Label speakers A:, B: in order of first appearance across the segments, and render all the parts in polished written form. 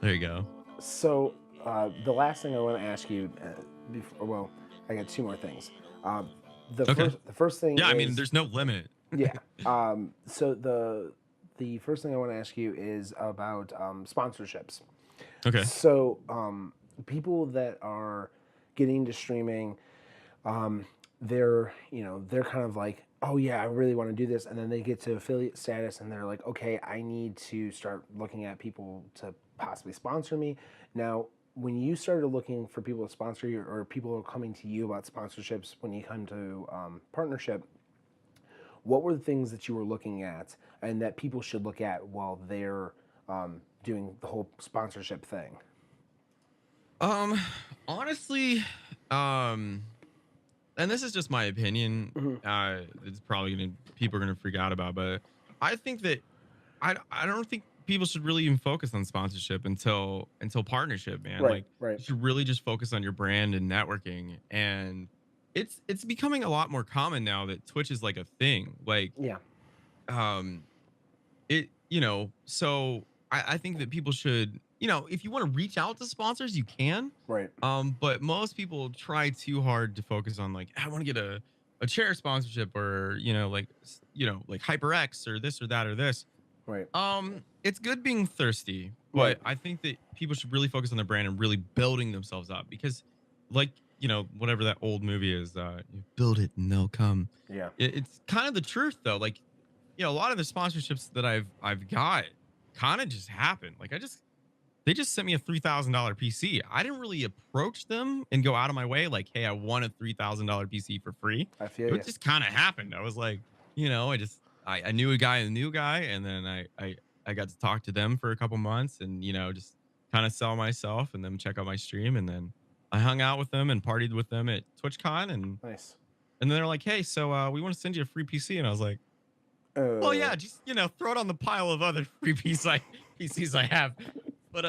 A: There you go.
B: So the last thing I want to ask you, before, well, I got two more things. Um,
A: Okay.
B: the first thing
A: Yeah, I mean,
B: is,
A: there's no limit.
B: yeah. So the first thing I want to ask you is about sponsorships.
A: Okay.
B: So people that are getting into streaming, they're kind of like, oh yeah, I really want to do this, and then they get to affiliate status, and they're like, okay, I need to start looking at people to possibly sponsor me. Now, when you started looking for people to sponsor you, or people are coming to you about sponsorships, when you come to partnership, what were the things that you were looking at, and that people should look at while they're doing the whole sponsorship thing?
A: Um, honestly, um, and this is just my opinion.
B: Hmm.
A: It's probably gonna people are gonna freak out about, but I think that I don't think people should really even focus on sponsorship until partnership, man.
B: Right,
A: Like
B: right.
A: you should really just focus on your brand and networking. And it's becoming a lot more common now that Twitch is like a thing. Like
B: Yeah,
A: um so I think that people should, if you want to reach out to sponsors, you can.
B: right.
A: But most people try too hard to focus on like, I want to get a chair sponsorship or, like HyperX or this or that or this.
B: Right.
A: It's good being thirsty,
B: Right.
A: but I think that people should really focus on their brand and really building themselves up because, like, whatever that old movie is, you build it and they'll come.
B: Yeah.
A: It's kind of the truth though. Like, a lot of the sponsorships that I've got kind of just happened. Like, they just sent me a $3,000 PC. I didn't really approach them and go out of my way like, hey, I want a $3,000 PC for free.
B: I feel you.
A: It just kind of happened. I was like, I knew a guy and a new guy, and then I got to talk to them for a couple months and just kind of sell myself and then check out my stream, and then I hung out with them and partied with them at TwitchCon,
B: Nice.
A: and then they're like, hey, so we want to send you a free PC, and I was like, well,
B: Uh,
A: yeah, just throw it on the pile of other free PCs I have. But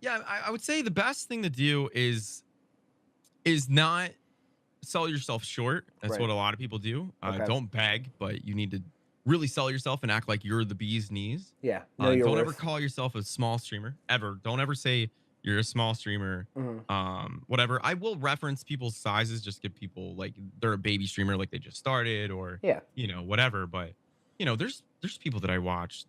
A: yeah, I would say the best thing to do is not sell yourself short. That's
B: right.
A: what a lot of people do.
B: Okay.
A: Don't beg, but you need to really sell yourself and act like you're the bee's knees.
B: Yeah. Know your
A: Don't ever
B: worth.
A: call yourself a small streamer ever. Don't ever say you're a small streamer.
B: Hmm.
A: Whatever. I will reference people's sizes, just give people like they're a baby streamer, like they just started, or
B: Yeah.
A: whatever. But there's people that I watch.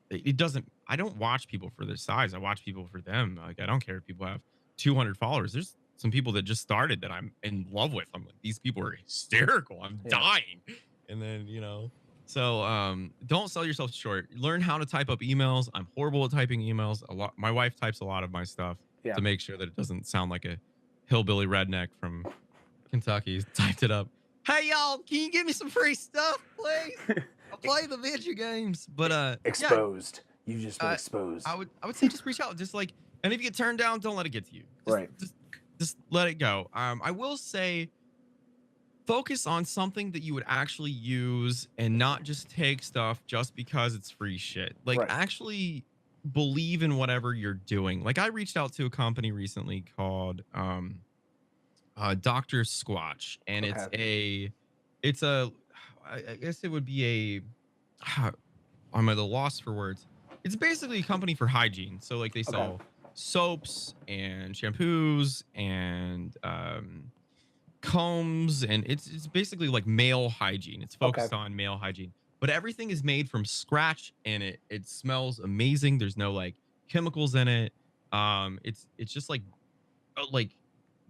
A: It doesn't. I don't watch people for their size. I watch people for them. Like I don't care if people have 200 followers. There's some people that just started that I'm in love with. I'm like, these people are hysterical. I'm
B: Yeah.
A: dying. And then, so don't sell yourself short. Learn how to type up emails. I'm horrible at typing emails. My wife types a lot of my stuff
B: Yeah.
A: to make sure that it doesn't sound like a hillbilly redneck from Kentucky typed it up. Hey y'all, can you give me some free stuff, please? I'll play the video games. But yeah,
B: Exposed. You just been exposed.
A: I would say just reach out. Just like, and if you get turned down, don't let it get to you.
B: Right.
A: Just let it go. I will say focus on something that you would actually use and not just take stuff just because it's free shit. Like
B: Right.
A: actually believe in whatever you're doing. Like I reached out to a company recently called Dr. Squatch, and
B: Okay.
A: it's a I guess it would be a I'm at a loss for words. It's basically a company for hygiene. So like they
B: Okay.
A: sell soaps and shampoos and combs, and it's basically like male hygiene. It's
B: Okay.
A: focused on male hygiene, but everything is made from scratch, and it smells amazing. There's no like chemicals in it. It's just like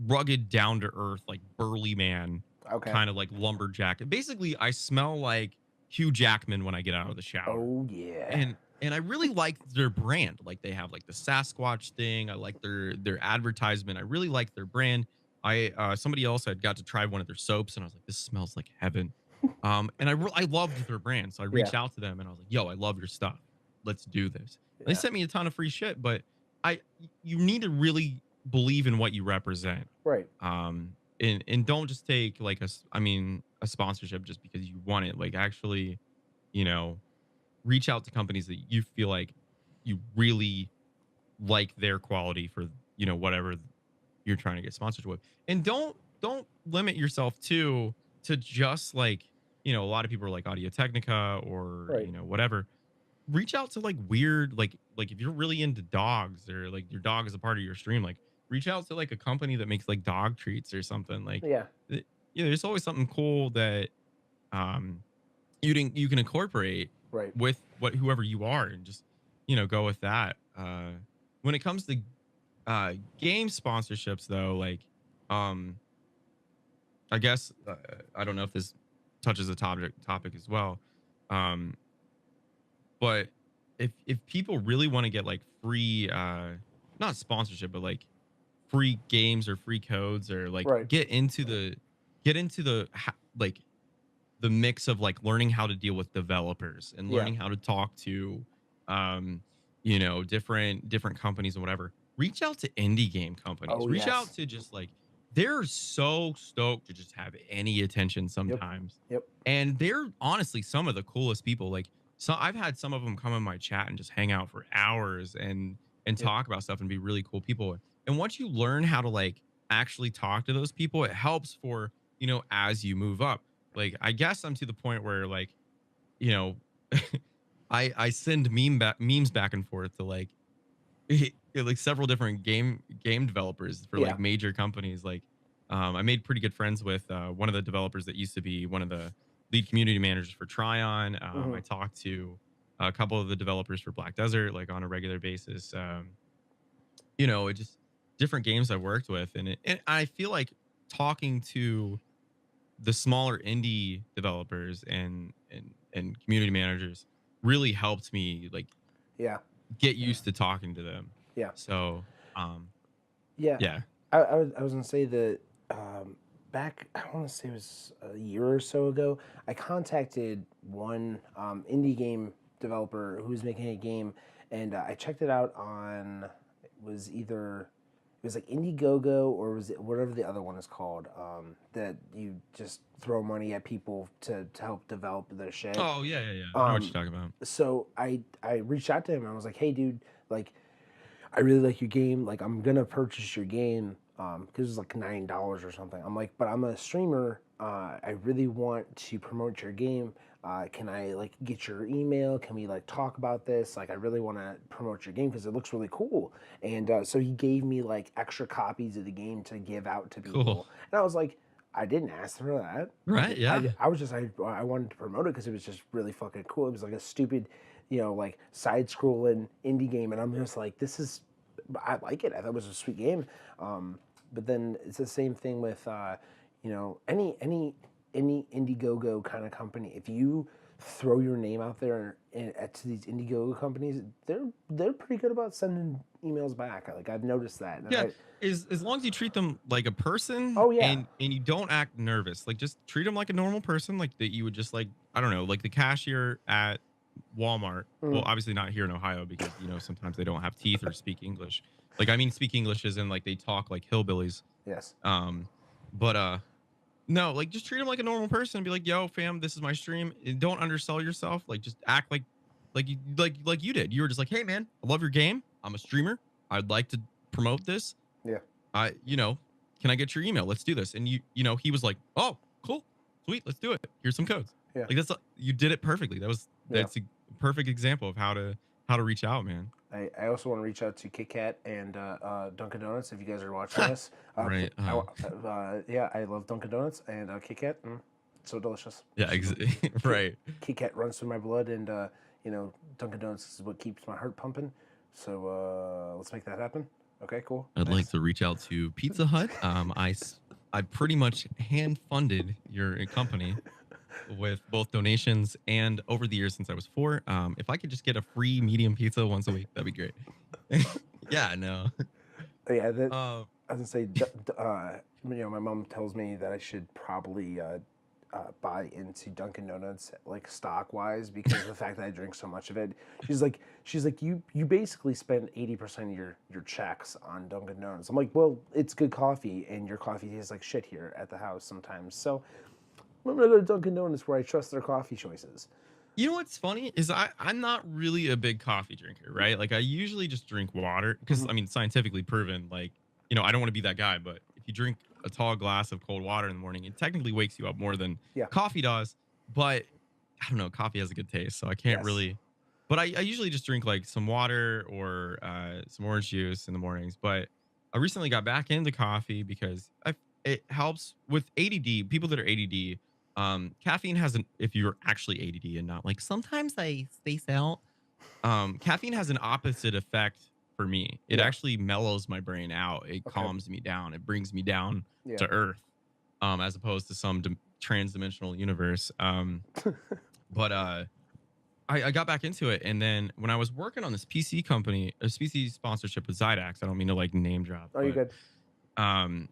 A: rugged, down to earth, like burly man,
B: Okay.
A: kind of like lumberjack. Basically, I smell like Hugh Jackman when I get out of the shower,
B: Oh yeah.
A: and I really like their brand. Like they have like the Sasquatch thing. I like their advertisement. I really like their brand. Somebody else had got to try one of their soaps, and I was like, this smells like heaven. And I loved their brand, so I
B: Yeah.
A: reached out to them and I was like, yo, I love your stuff. Let's do this. They
B: Yeah.
A: sent me a ton of free shit, but you need to really believe in what you represent.
B: Right.
A: And don't just take like a sponsorship just because you want it. Like actually, you know, reach out to companies that you feel like you really like their quality for, whatever you're trying to get sponsored with. And don't limit yourself to just like, a lot of people are like Audio Technica or,
B: Right.
A: whatever. reach out to like weird like if you're really into dogs or like your dog is a part of your stream, like reach out to like a company that makes like dog treats or something. Like,
B: Yeah.
A: yeah, there's always something cool that um you can incorporate
B: Right.
A: with what whoever you are and just go with that. When it comes to game sponsorships though, like um I guess I don't know if this touches a topic as well. Um but if people really want to get like free not sponsorship but like free games or free codes or like
B: Right.
A: like the mix of like learning how to deal with developers and
B: Yeah.
A: learning how to talk to um different companies and whatever, reach out to indie game companies,
B: Oh
A: reach out
B: yes.
A: to just like they're so stoked to just have any attention
B: Yep.
A: sometimes,
B: Yep.
A: and they're honestly some of the coolest people. Like, so I've had some of them come in my chat and just hang out for hours and
B: Yep.
A: talk about stuff and be really cool people. And once you learn how to like actually talk to those people, it helps for as you move up. Like, I guess I'm to the point where like, you know, I send memes back and forth to like like several different game developers for
B: Yeah.
A: like major companies. Like, I made pretty good friends with one of the developers that used to be one of the lead community managers for Tryon.
B: Hmm.
A: I talked to a couple of the developers for Black Desert like on a regular basis. It just different games I worked with, and I feel like talking to the smaller indie developers and community managers really helped me like
B: Yeah.
A: get
B: Yeah.
A: used to talking to them.
B: Yeah.
A: So,
B: Yeah.
A: yeah.
B: I was gonna say that back, I want to say it was a year or so ago, I contacted one indie game developer who was making a game, and I checked it out on, it was either, it was like Indiegogo or was it whatever the other one is called, that you just throw money at people to help develop their shit.
A: Oh, yeah, yeah, yeah. I know what
B: Um,
A: you're talking about.
B: so I reached out to him and I was like, hey dude, like I really like your game. Like, I'm gonna purchase your game because it was like $9 or something. I'm like, but I'm a streamer. I really want to promote your game. Can I like get your email? Can we like talk about this? Like, I really want to promote your game because it looks really cool. And so he gave me like extra copies of the game to give out to
A: Cool.
B: people. And I was like, I didn't ask for that.
A: Right? Yeah.
B: I was just I wanted to promote it because it was just really fucking cool. It was like a stupid, like side scrolling indie game, and I'm just like, this is, I like it. I thought it was a sweet game. But then it's the same thing with any Indiegogo kind of company. If you throw your name out there to these Indiegogo companies, they're pretty good about sending emails back. Like, I've noticed that. And
A: Yeah. As long as you treat them like a person
B: oh yeah.
A: and you don't act nervous, like just treat them like a normal person, like that you would just like, I don't know, like the cashier at Walmart. Well,
B: Mm,
A: obviously not here in Ohio because sometimes they don't have teeth or speak English. Like, I mean, speak English as in like they talk like hillbillies.
B: yes.
A: Um, but no, like just treat them like a normal person. Be like, yo, fam, this is my stream. And don't undersell yourself. Like, just act like you did. You were just like, hey man, I love your game. I'm a streamer. I'd like to promote this.
B: Yeah.
A: Can I get your email? Let's do this. And he was like, oh, cool, sweet, let's do it. Here's some codes.
B: Yeah.
A: Like, you did it perfectly.
B: Yeah.
A: That's a perfect example of how to reach out, man.
B: I also want to reach out to Kit Kat and Dunkin' Donuts if you guys are watching this.
A: Right.
B: Yeah, I love Dunkin' Donuts and Kit Kat. So delicious.
A: Yeah, right.
B: Kit Kat runs through my blood, and Dunkin' Donuts is what keeps my heart pumping. So let's make that happen. Okay, cool.
A: I'd like
B: Thanks.
A: to reach out to Pizza Hut. I pretty much hand funded your company with both donations and over the years since I was 4. If I could just get a free medium pizza once a week, that'd be great. Yeah, no.
B: Yeah, that,
A: Uh,
B: I was gonna say, my mom tells me that I should probably buy into Dunkin' Donuts like stock wise because of the fact that I drink so much of it. She's like you basically spend 80% of your checks on Dunkin' Donuts. I'm like, well, it's good coffee, and your coffee tastes like shit here at the house sometimes. So I'm gonna go to Dunkin' Donuts where I trust their coffee choices.
A: you know what's funny is I'm not really a big coffee drinker, right? Like, I usually just drink water because
B: Mhm.
A: I mean, scientifically proven, like, I don't want to be that guy, but if you drink a tall glass of cold water in the morning, it technically wakes you up more than
B: Yeah.
A: coffee does. But I don't know, coffee has a good taste, so I can't
B: Yes.
A: really But I usually just drink like some water or some orange juice in the mornings. But I recently got back into coffee because it helps with ADD. People that are ADD, caffeine has an, if you're actually ADD and not like sometimes I space out, caffeine has an opposite effect for me. It
B: Yeah.
A: actually mellows my brain out. It
B: Okay.
A: calms me down. It brings me down
B: Yeah.
A: to earth, as opposed to some trans-dimensional universe. But I got back into it, and then when I was working on this PC company, a PC sponsorship with Zydax, I don't mean to like name drop,
B: Oh, you
A: but
B: good?
A: um,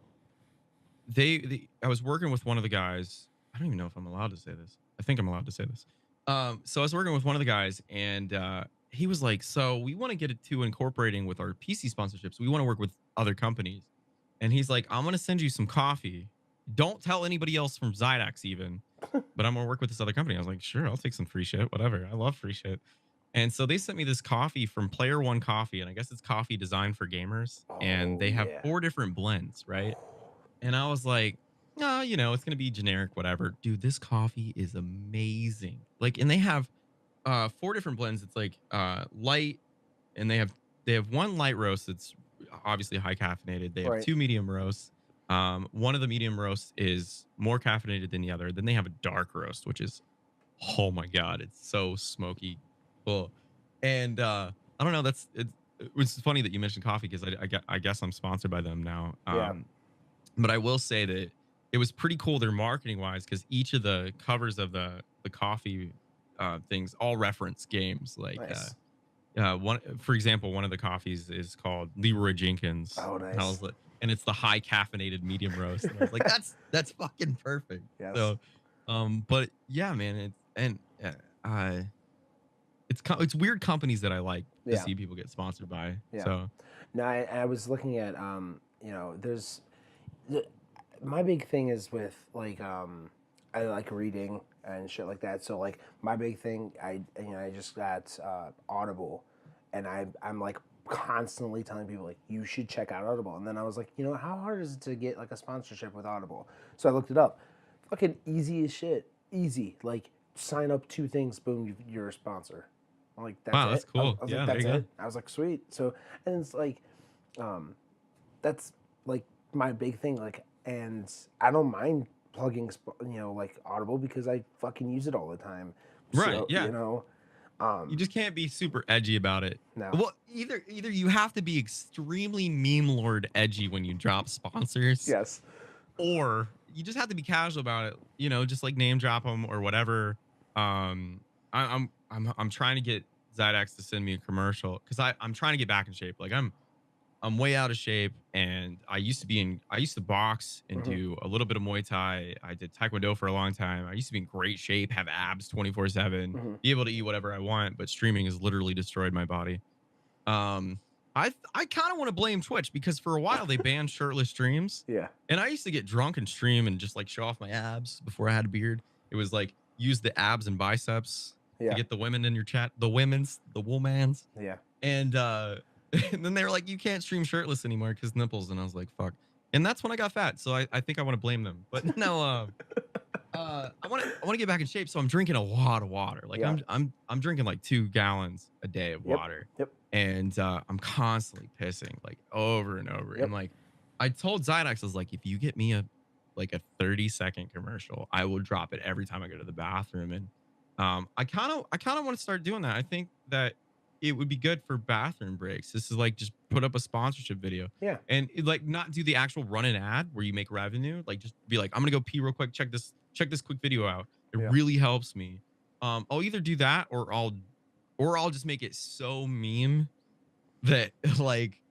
A: I was working with one of the guys. I don't even know if I'm allowed to say this. I think I'm allowed to say this. So I was working with one of the guys, and he was like, "So we want to get it to incorporating with our PC sponsorships. We want to work with other companies." And he's like, "I'm gonna send you some coffee. Don't tell anybody else from Zydax even, but I'm gonna work with this other company." I was like, "Sure, I'll take some free shit. Whatever. I love free shit." And so they sent me this coffee from Player One Coffee, and I guess it's coffee designed for gamers. And
B: Oh
A: they have
B: yeah.
A: 4 different blends, right? And I was like, "Oh, you know, it's gonna be generic, whatever." Dude, this coffee is amazing. Like, and they have 4 different blends. It's like light, and they have one light roast that's obviously high caffeinated. They have
B: Right.
A: 2 medium roasts. One of the medium roasts is more caffeinated than the other. Then they have a dark roast, which is, oh my god, it's so smoky. Cool. And I don't know. It was funny that you mentioned coffee because I guess I'm sponsored by them now.
B: Yeah.
A: But I will say that it was pretty cool, their marketing wise, because each of the covers of the coffee things all reference games. Like
B: Nice.
A: one, for example, one of the coffees is called Leroy Jenkins,
B: Oh,
A: and I
B: nice.
A: was like, and it's the high caffeinated medium roast, and I was like, that's fucking perfect.
B: Yes.
A: So, but yeah, man, it's weird companies that I like to
B: Yeah.
A: see people get sponsored by.
B: Yeah.
A: So
B: No, I was looking at there's the, my big thing is with like I like reading and shit like that. So like my big thing, I just got Audible, and I'm like constantly telling people like you should check out Audible. And then I was like, how hard is it to get like a sponsorship with Audible? So I looked it up. Fucking easy as shit. Easy. Like sign up 2 things, boom, you're a sponsor. I'm like, that's
A: wow, that's
B: it. I was,
A: cool.
B: I was like,
A: Yeah, there
B: that's
A: you go.
B: it. I was like, sweet. So, and it's like, um, that's like my big thing. Like, and I don't mind plugging, like Audible because I fucking use it all the time.
A: Right.
B: So,
A: Yeah. You
B: um,
A: just can't be super edgy about it.
B: no,
A: Well, either you have to be extremely meme lord edgy when you drop sponsors,
B: yes,
A: or you just have to be casual about it. Just like name drop them or whatever. I'm trying to get Zydax to send me a commercial because I'm trying to get back in shape. Like I'm way out of shape, and I used to box and
B: hmm
A: do a little bit of Muay Thai. I did Taekwondo for a long time. I used to be in great shape, have abs 24/7,
B: hmm
A: be able to eat whatever I want, but streaming has literally destroyed my body. Um, I kind of want to blame Twitch because for a while they banned shirtless streams,
B: yeah,
A: and I used to get drunk and stream and just like show off my abs before I had a beard. It was like use the abs and biceps to
B: yeah,
A: get the women in your chat, the womans,
B: yeah,
A: and and then they were like, you can't stream shirtless anymore because nipples, and I was like, fuck. And that's when I got fat. So I think I want to blame them. But no, I want to get back in shape. So I'm drinking a lot of water. Like
B: yeah,
A: I'm drinking like 2 gallons a day of
B: yep,
A: water,
B: yep,
A: and I'm constantly pissing like over and over. And
B: yep,
A: like I told Zydex, I was like, if you get me a 30-second commercial, I will drop it every time I go to the bathroom. And I kind of want to start doing that. I think that it would be good for bathroom breaks. This is like just put up a sponsorship video
B: yeah,
A: and like not do the actual run an ad where you make revenue. Like just be like, I'm gonna go pee real quick. Check this quick video out. It
B: yeah,
A: really helps me. I'll either do that or I'll just make it so meme that like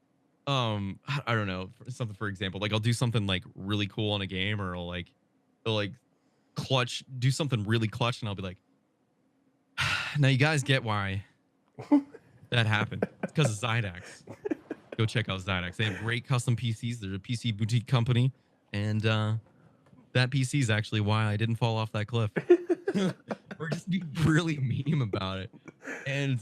A: I don't know, something, for example, like I'll do something like really cool in a game, or I'll like do something really clutch, and I'll be like, now you guys get why that happened. It's because of Zydax. Go check out Zydax. They have great custom PCs. They're a PC boutique company, and that PC is actually why I didn't fall off that cliff. Or just be really meme about it, and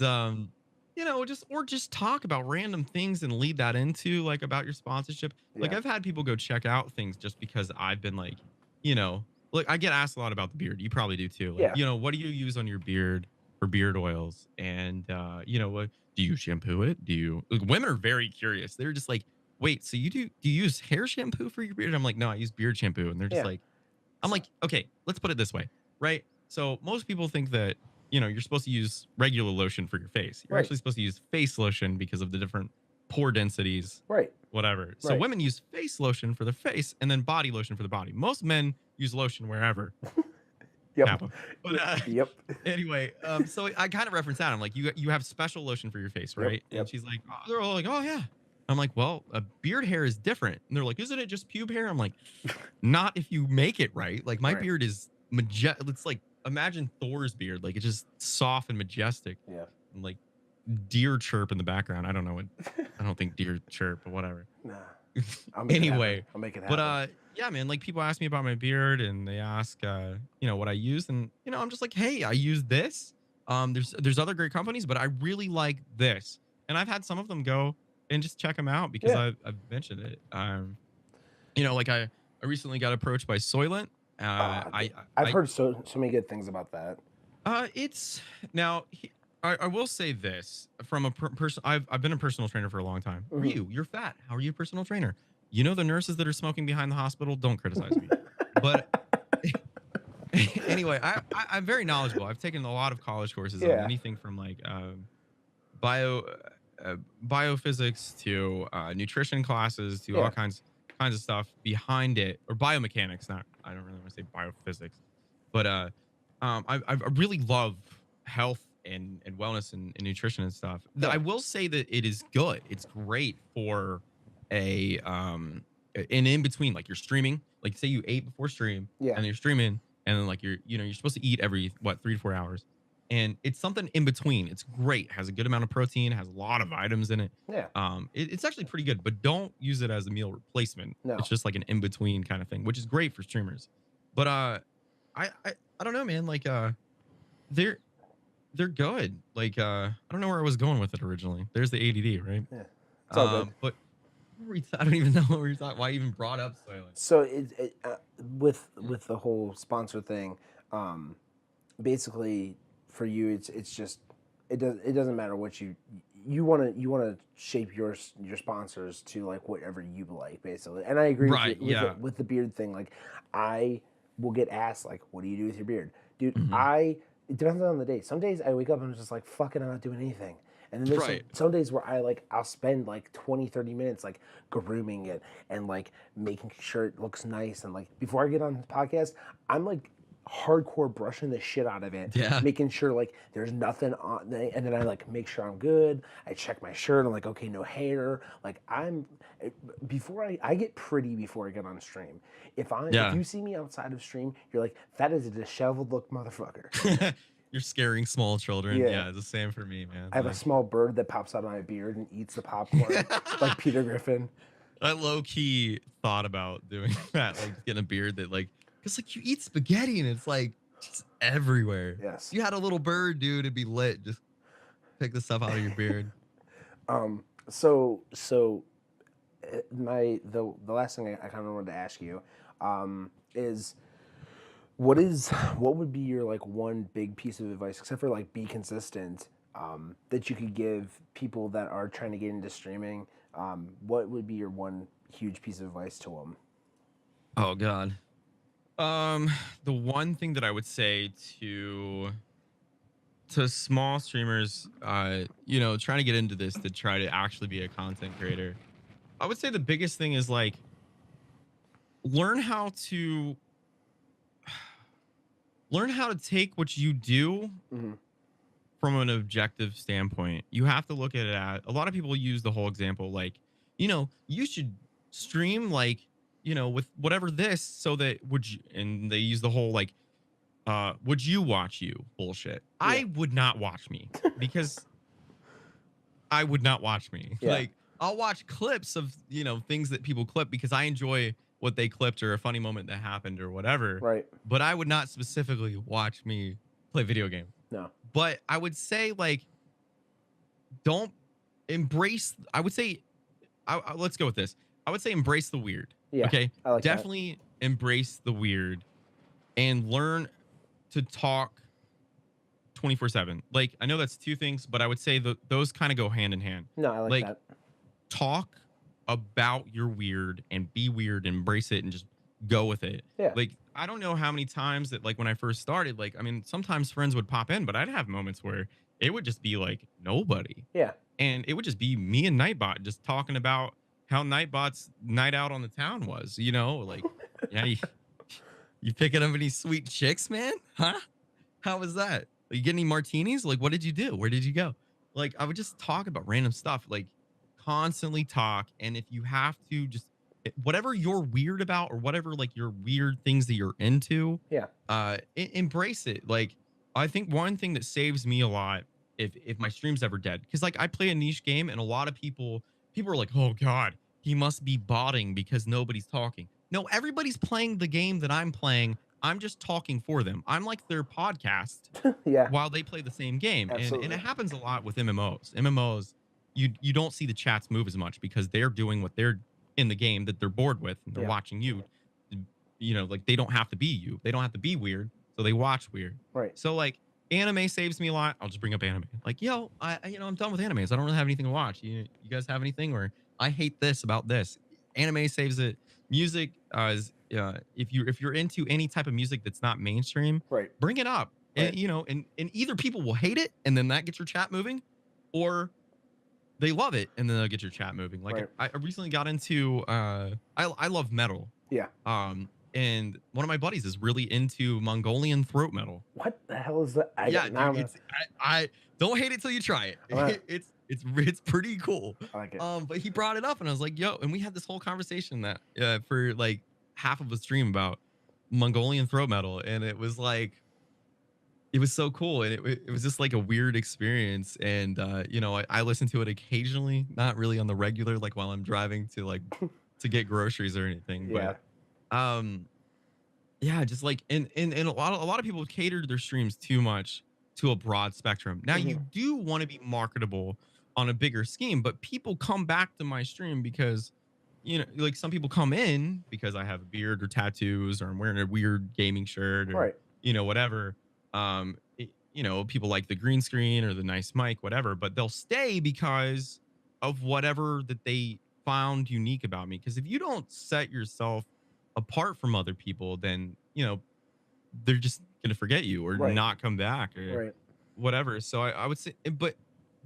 A: just talk about random things and lead that into like about your sponsorship. Like
B: yeah,
A: I've had people go check out things just because I've been like, you know, like I get asked a lot about the beard. You probably do too. Like,
B: yeah,
A: what do you use on your beard? for beard oils, and do you shampoo it? Do you? Like, women are very curious. They're just like, wait, so do you use hair shampoo for your beard? And I'm like, no, I use beard shampoo, and they're just
B: Yeah.
A: like, I'm like, okay, let's put it this way, right? So most people think that you're supposed to use regular lotion for your face. You're
B: Right.
A: actually supposed to use face lotion because of the different pore densities,
B: Right.
A: whatever. So
B: Right.
A: women use face lotion for their face and then body lotion for the body. Most men use lotion wherever.
B: Yep.
A: Kappa. But
B: Yep.
A: anyway, so I kind of reference that. I'm like, you have special lotion for your face,
B: Yep.
A: right? And
B: Yep.
A: she's like, they're all like, oh yeah. I'm like, well, a beard hair is different. And they're like, isn't it just pube hair? I'm like, not if you make it right. Like my
B: Right.
A: beard is it's like, imagine Thor's beard. Like it's just soft and majestic.
B: Yeah.
A: And like deer chirp in the background. I don't know what, I don't think deer chirp, but whatever.
B: Nah. I'll make
A: Anyway,
B: it I'll make it happen.
A: but yeah, man, like people ask me about my beard and they ask what I use, and I'm just like, hey, I use this. There's other great companies, but I really like this. And I've had some of them go and just check them out because
B: Yeah.
A: I've mentioned it. Like I recently got approached by Soylent.
B: I've heard so many good things about that.
A: It's now I will say this from a person. I've been a personal trainer for a long time.
B: Mhm.
A: You're fat. How are you a personal trainer? The nurses that are smoking behind the hospital, don't criticize me. But anyway, I'm very knowledgeable. I've taken a lot of college courses on
B: Yeah.
A: anything from like biophysics to nutrition classes to all
B: Yeah.
A: kinds of stuff behind it, or biomechanics. Not, I don't really want to say biophysics, but I really love health and wellness and nutrition and stuff.
B: Yeah.
A: I will say that it is good. It's great for an in between, like you're streaming, like say you ate before stream,
B: Yeah.
A: and you're streaming, and then like you're supposed to eat every 3 to 4 hours, and it's something in between. It's great, has a good amount of protein, has a lot of items in it.
B: Yeah.
A: It's actually pretty good, but don't use it as a meal replacement.
B: No.
A: It's just like an in between kind of thing, which is great for streamers. But I don't know, man. Like they're good. Like I don't know where I was going with it originally. There's the ADD, right?
B: Yeah. It's all good.
A: But I don't even know what we were talking. Why I even brought up Soylent.
B: So with the whole sponsor thing, basically for you, it's just it doesn't matter what you want to shape your sponsors to like whatever you like, basically. And I agree
A: Right,
B: with you,
A: yeah.
B: with the beard thing. Like I will get asked like, what do you do with your beard, dude?
A: Mhm.
B: It depends on the day. Some days I wake up and I'm just like, fucking, I'm not doing anything. And then there's
A: Right.
B: some days where I'll spend like 20, 30 minutes like grooming it and like making sure it looks nice. And like before I get on the podcast, I'm like hardcore brushing the shit out of it,
A: Yeah.
B: making sure like there's nothing on there. And then I like make sure I'm good. I check my shirt. I'm like, okay, no hair. Like before I get pretty before I get on stream. If you see me outside of stream, you're like, that is a disheveled look motherfucker.
A: You're scaring small children.
B: Yeah.
A: Yeah, it's the same for me, man.
B: I have a
A: Like,
B: small bird that pops out of my beard and eats the popcorn, like Peter Griffin.
A: I low key thought about doing that, like getting a beard that because like you eat spaghetti and it's like just everywhere.
B: Yes.
A: If you had a little bird, dude, it'd be lit. Just pick the stuff out of your beard.
B: So the last thing I kind of wanted to ask you is what would be your like one big piece of advice, except for like be consistent, that you could give people that are trying to get into streaming? What would be your one huge piece of advice to them?
A: Oh God. The one thing that I would say to small streamers, trying to get into this to try to actually be a content creator, I would say the biggest thing is like learn how to take what you do from an objective standpoint. You have to look at it at, a lot of people use the whole example like, you should stream like, with whatever this so that and they use the whole like, would you watch you bullshit. Yeah. I would not watch me because I would not watch me. Yeah. Like I'll watch clips of, things that people clip because I enjoy what they clipped or a funny moment that happened or whatever.
B: Right.
A: But I would not specifically watch me play video game.
B: No.
A: But I would say like, don't embrace, I would say, let's go with this. I would say embrace the weird.
B: Yeah.
A: Okay.
B: I like
A: Definitely embrace the weird and learn to talk 24/7. Like, I know that's two things, but I would say those kind of go hand in hand.
B: No, I like
A: Like,
B: that.
A: talk about your weird and be weird, embrace it, and just go with it.
B: Yeah.
A: Like, I don't know how many times that, like, when I first started, like, I mean, sometimes friends would pop in, but I'd have moments where it would just be like nobody.
B: Yeah.
A: And it would just be me and Nightbot just talking about how Nightbot's night out on the town was, like, yeah, you picking up any sweet chicks, man? Huh? How was that? You get any martinis? Like, what did you do? Where did you go? Like, I would just talk about random stuff, like constantly talk. And if you have to just whatever you're weird about or whatever like your weird things that you're into,
B: Yeah.
A: embrace it. Like, I think one thing that saves me a lot if my stream's ever dead, because like I play a niche game and a lot of people are like, oh God, he must be botting because nobody's talking. No, everybody's playing the game that I'm playing. I'm just talking for them. I'm like their podcast
B: Yeah.
A: while they play the same game. And it
B: Absolutely.
A: happens a lot with MMOs. MMOs, you don't see the chats move as much because they're doing what they're in the game that they're bored with and they're
B: Yeah.
A: watching you. Like they don't have to be you. They don't have to be weird. So they watch weird.
B: Right.
A: So like anime saves me a lot. I'll just bring up anime. Like, yo, I'm done with animes. I don't really have anything to watch. You guys have anything? Or I hate this about this. Anime saves it. Music is if you're into any type of music that's not mainstream,
B: Right.
A: bring it up.
B: Right.
A: And either people will hate it and then that gets your chat moving, or they love it and then they'll get your chat moving. Like
B: Right.
A: I recently got into I love metal.
B: Yeah.
A: And one of my buddies is really into Mongolian throat metal.
B: What the hell is that?
A: Yeah, dude, I don't hate it till you try it.
B: Right.
A: It's pretty cool.
B: I like it.
A: But he brought it up and I was like, yo, and we had this whole conversation that for like half of a stream about Mongolian throat metal, and it was like it was so cool, and it was just like a weird experience. And I listen to it occasionally, not really on the regular, like while I'm driving to get groceries or anything.
B: Yeah.
A: But yeah, just like and a lot of people cater their streams too much to a broad spectrum. Now you do want to be marketable on a bigger scheme, but people come back to my stream because like some people come in because I have a beard or tattoos or I'm wearing a weird gaming shirt or
B: Right.
A: Whatever. People like the green screen or the nice mic, whatever, but they'll stay because of whatever that they found unique about me. Because if you don't set yourself apart from other people, then they're just gonna forget you or
B: Right.
A: not come back or
B: Right.
A: whatever. So I would say, but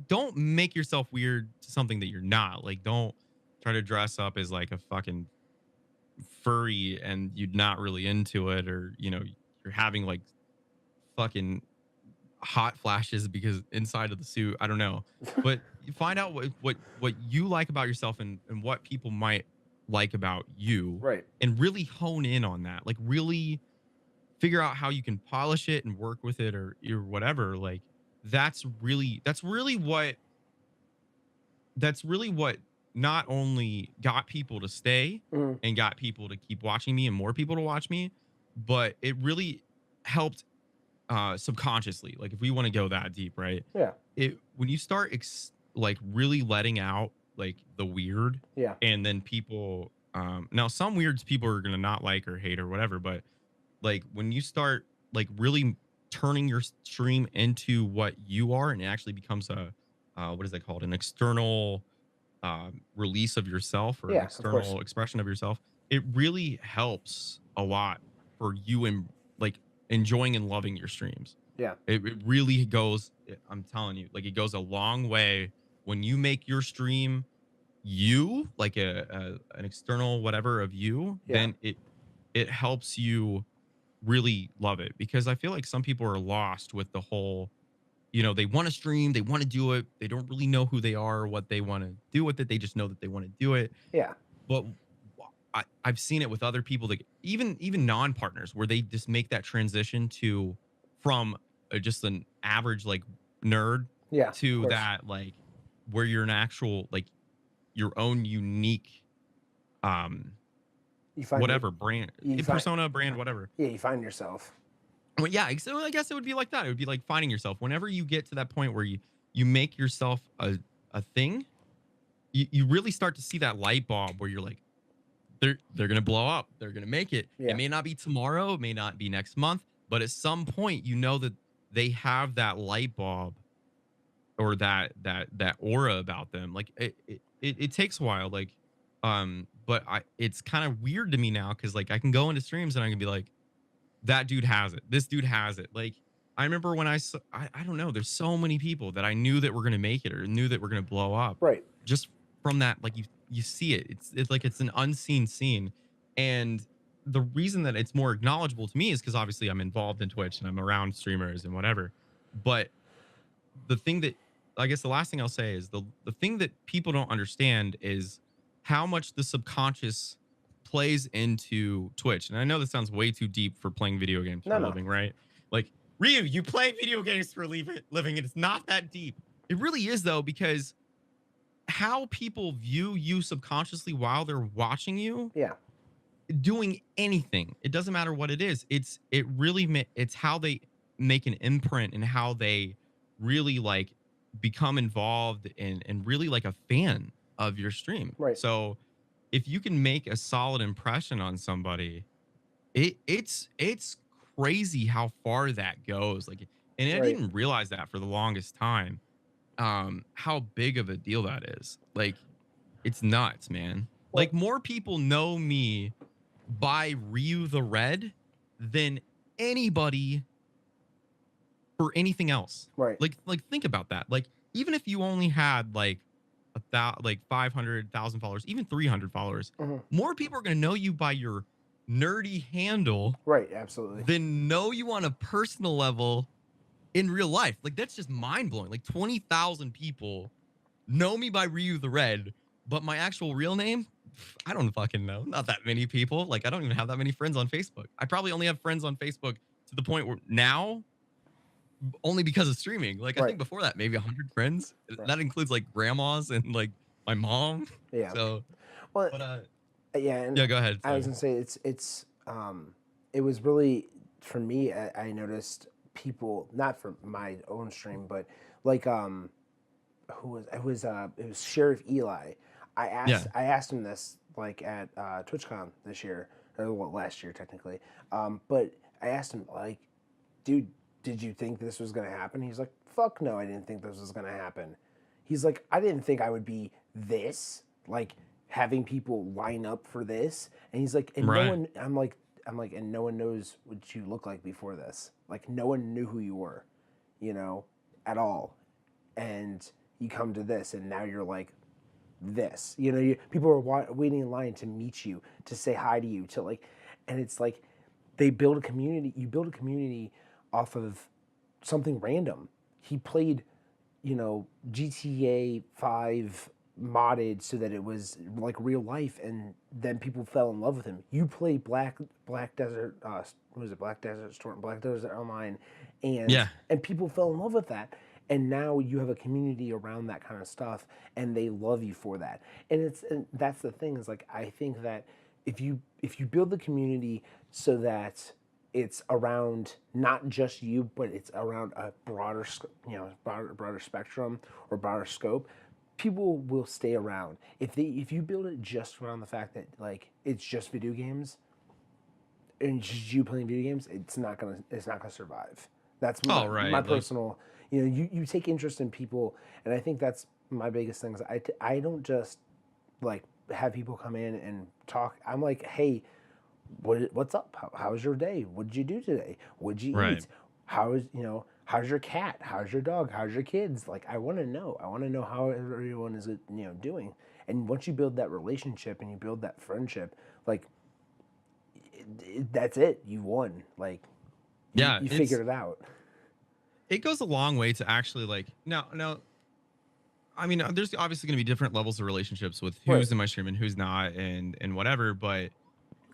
A: don't make yourself weird to something that you're not. Like, don't try to dress up as like a fucking furry and you're not really into it, or you're having like fucking hot flashes because inside of the suit. I don't know, but you find out what you like about yourself and what people might like about you,
B: Right.
A: and really hone in on that. Like, really figure out how you can polish it and work with it or whatever. Like, that's really what not only got people to stay
B: Mhm.
A: and got people to keep watching me and more people to watch me, but it really helped subconsciously. Like, if we want to go that deep, right?
B: Yeah.
A: When you start like really letting out like the weird,
B: Yeah.
A: and then people now some weirds people are gonna not like or hate or whatever, but like when you start like really turning your stream into what you are, and it actually becomes a what is that called, an external release of yourself, or an
B: Yeah, of course.
A: external expression of yourself, it really helps a lot for you and like enjoying and loving your streams.
B: Yeah.
A: It really goes, I'm telling you, like, it goes a long way when you make your stream you, like an external whatever of you.
B: Yeah.
A: Then it helps you really love it, because I feel like some people are lost with the whole, they want to stream, they want to do it, they don't really know who they are or what they want to do with it. They just know that they want to do it.
B: Yeah.
A: But I've seen it with other people, that even non-partners, where they just make that transition from just an average like nerd
B: Yeah. of
A: to
B: course.
A: that, like, where you're an actual like your own unique
B: You find
A: whatever brand,
B: you find-
A: persona, brand, whatever.
B: Yeah. You find yourself.
A: Well, yeah, so I guess it would be like that. It would be like finding yourself. Whenever you get to that point where you make yourself a thing, you really start to see that light bulb where you're like, they're gonna blow up. They're gonna make it.
B: Yeah.
A: It may not be tomorrow, it may not be next month, but at some point, you know that they have that light bulb or that aura about them. Like it takes a while. Like, but it's kind of weird to me now because like I can go into streams and I can be like, that dude has it. This dude has it. Like I remember when I don't know. There's so many people that I knew that were gonna make it or knew that were gonna blow up
B: Right.
A: just from that. Like you see it. It's like it's an unseen scene, and the reason that it's more acknowledgeable to me is because obviously I'm involved in Twitch and I'm around streamers and whatever. But the thing that I guess the last thing I'll say is the thing that people don't understand is how much the subconscious plays into Twitch. And I know this sounds way too deep for playing video games for
B: No,
A: a
B: no.
A: living, right? Like, Ryu, you play video games for a living, and it's not that deep. It really is though, because how people view you subconsciously while they're watching you
B: Yeah.
A: doing anything, it doesn't matter what it is, it's how they make an imprint and how they really like become involved and really like a fan of your stream.
B: Right.
A: So if you can make a solid impression on somebody, it's crazy how far that goes. Like, and I
B: Right.
A: didn't realize that for the longest time, how big of a deal that is. Like, it's nuts, man.
B: Well,
A: Like, more people know me by RyuTheRed than anybody for anything else.
B: right.
A: Like think about that. Like, even if you only had like like 500,000 followers, even 300 followers,
B: Hmm.
A: more people are going to know you by your nerdy handle
B: Right. Absolutely.
A: than know you on a personal level in real life. Like, that's just mind blowing. Like 20,000 people know me by RyuTheRed, but my actual real name, I don't fucking know. Not that many people. Like, I don't even have that many friends on Facebook. I probably only have friends on Facebook to the point where now, only because of streaming. Like, I
B: Right.
A: think before that, maybe 100 friends.
B: Right.
A: That includes like grandmas and like my mom.
B: Yeah.
A: So,
B: Well,
A: but
B: yeah, and
A: yeah, go ahead.
B: I was
A: Sorry.
B: gonna say it was really for me. I noticed people not from my own stream, but like who was it was Sheriff Eli.
A: Yeah.
B: I asked him this like at TwitchCon this year or well, last year technically, but I asked him like, dude, did you think this was gonna happen? He's like, fuck no, I didn't think this was gonna happen. He's like, I didn't think I would be this like having people line up for this, and he's like, and no
A: Right.
B: one. I'm like, and no one knows what you look like before this. Like, no one knew who you were, you know, at all, and you come to this, and now you're like this. You know, people are waiting in line to meet you, to say hi to you, to like, and it's like they build a community. You build a community off of something random. He played, you know, GTA 5 modded so that it was like real life, and then people fell in love with him. You play Black Desert, what was it, Black Desert Storm, Black Desert Online,
A: Yeah.
B: and people fell in love with that. And now you have a community around that kind of stuff, and they love you for that. And that's the thing is like I think that if you build the community so that it's around not just you, but it's around a broader, broader spectrum or broader scope, people will stay around. If you build it just around the fact that like it's just video games and just you playing video games, it's not gonna survive. That's
A: Oh,
B: my
A: right. Like,
B: personal. You know, you take interest in people, and I think that's my biggest thing. Is I don't just like have people come in and talk. I'm like, hey, what's up? How's your day? What did you do today? What'd you
A: right.
B: eat? How's your cat? How's your dog? How's your kids? Like, I want to know. I want to know how everyone is, doing. And once you build that relationship and you build that friendship, like, that's it. You won. Like,
A: Yeah.
B: you figured it out.
A: It goes a long way to actually like now. I mean, there's obviously going to be different levels of relationships with
B: Right.
A: who's in my stream and who's not, and whatever. But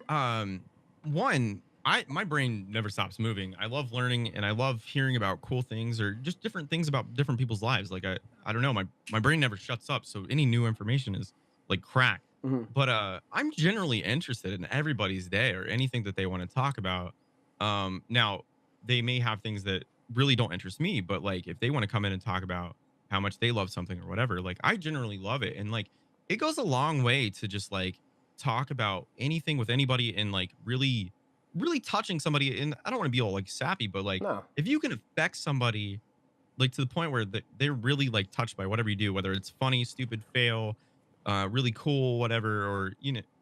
A: one, my brain never stops moving. I love learning and I love hearing about cool things or just different things about different people's lives. Like, I don't know, my brain never shuts up, so any new information is like crack.
B: Hmm.
A: But I'm generally interested in everybody's day or anything that they want to talk about. Now they may have things that really don't interest me, but like if they want to come in and talk about how much they love something or whatever, like I generally love it. And like it goes a long way to just like talk about anything with anybody and like really really touching somebody, and I don't want to be all like sappy, but like
B: No.
A: if you can affect somebody like to the point where they're really like touched by whatever you do, whether it's funny, stupid, fail, really cool, whatever, or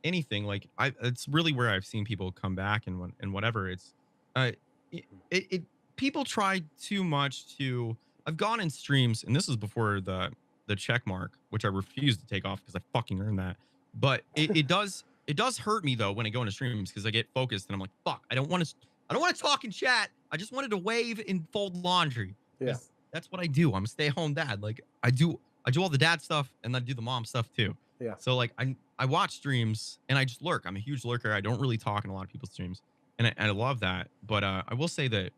A: anything. Like it's really where I've seen people come back and whatever. It's uh, it people try too much to. I've gone in streams, and this is before the check mark, which I refuse to take off because I fucking earned that. But it does hurt me though when I go into streams because I get focused and I'm like, fuck, I don't want to talk in chat. I just wanted to wave and fold laundry
B: Yeah.
A: because that's what I do. I'm a stay-at-home dad. Like I do all the dad stuff and I do the mom stuff too.
B: Yeah.
A: So like I watch streams and I just lurk. I'm a huge lurker. I don't really talk in a lot of people's streams. And I love that. But I will say that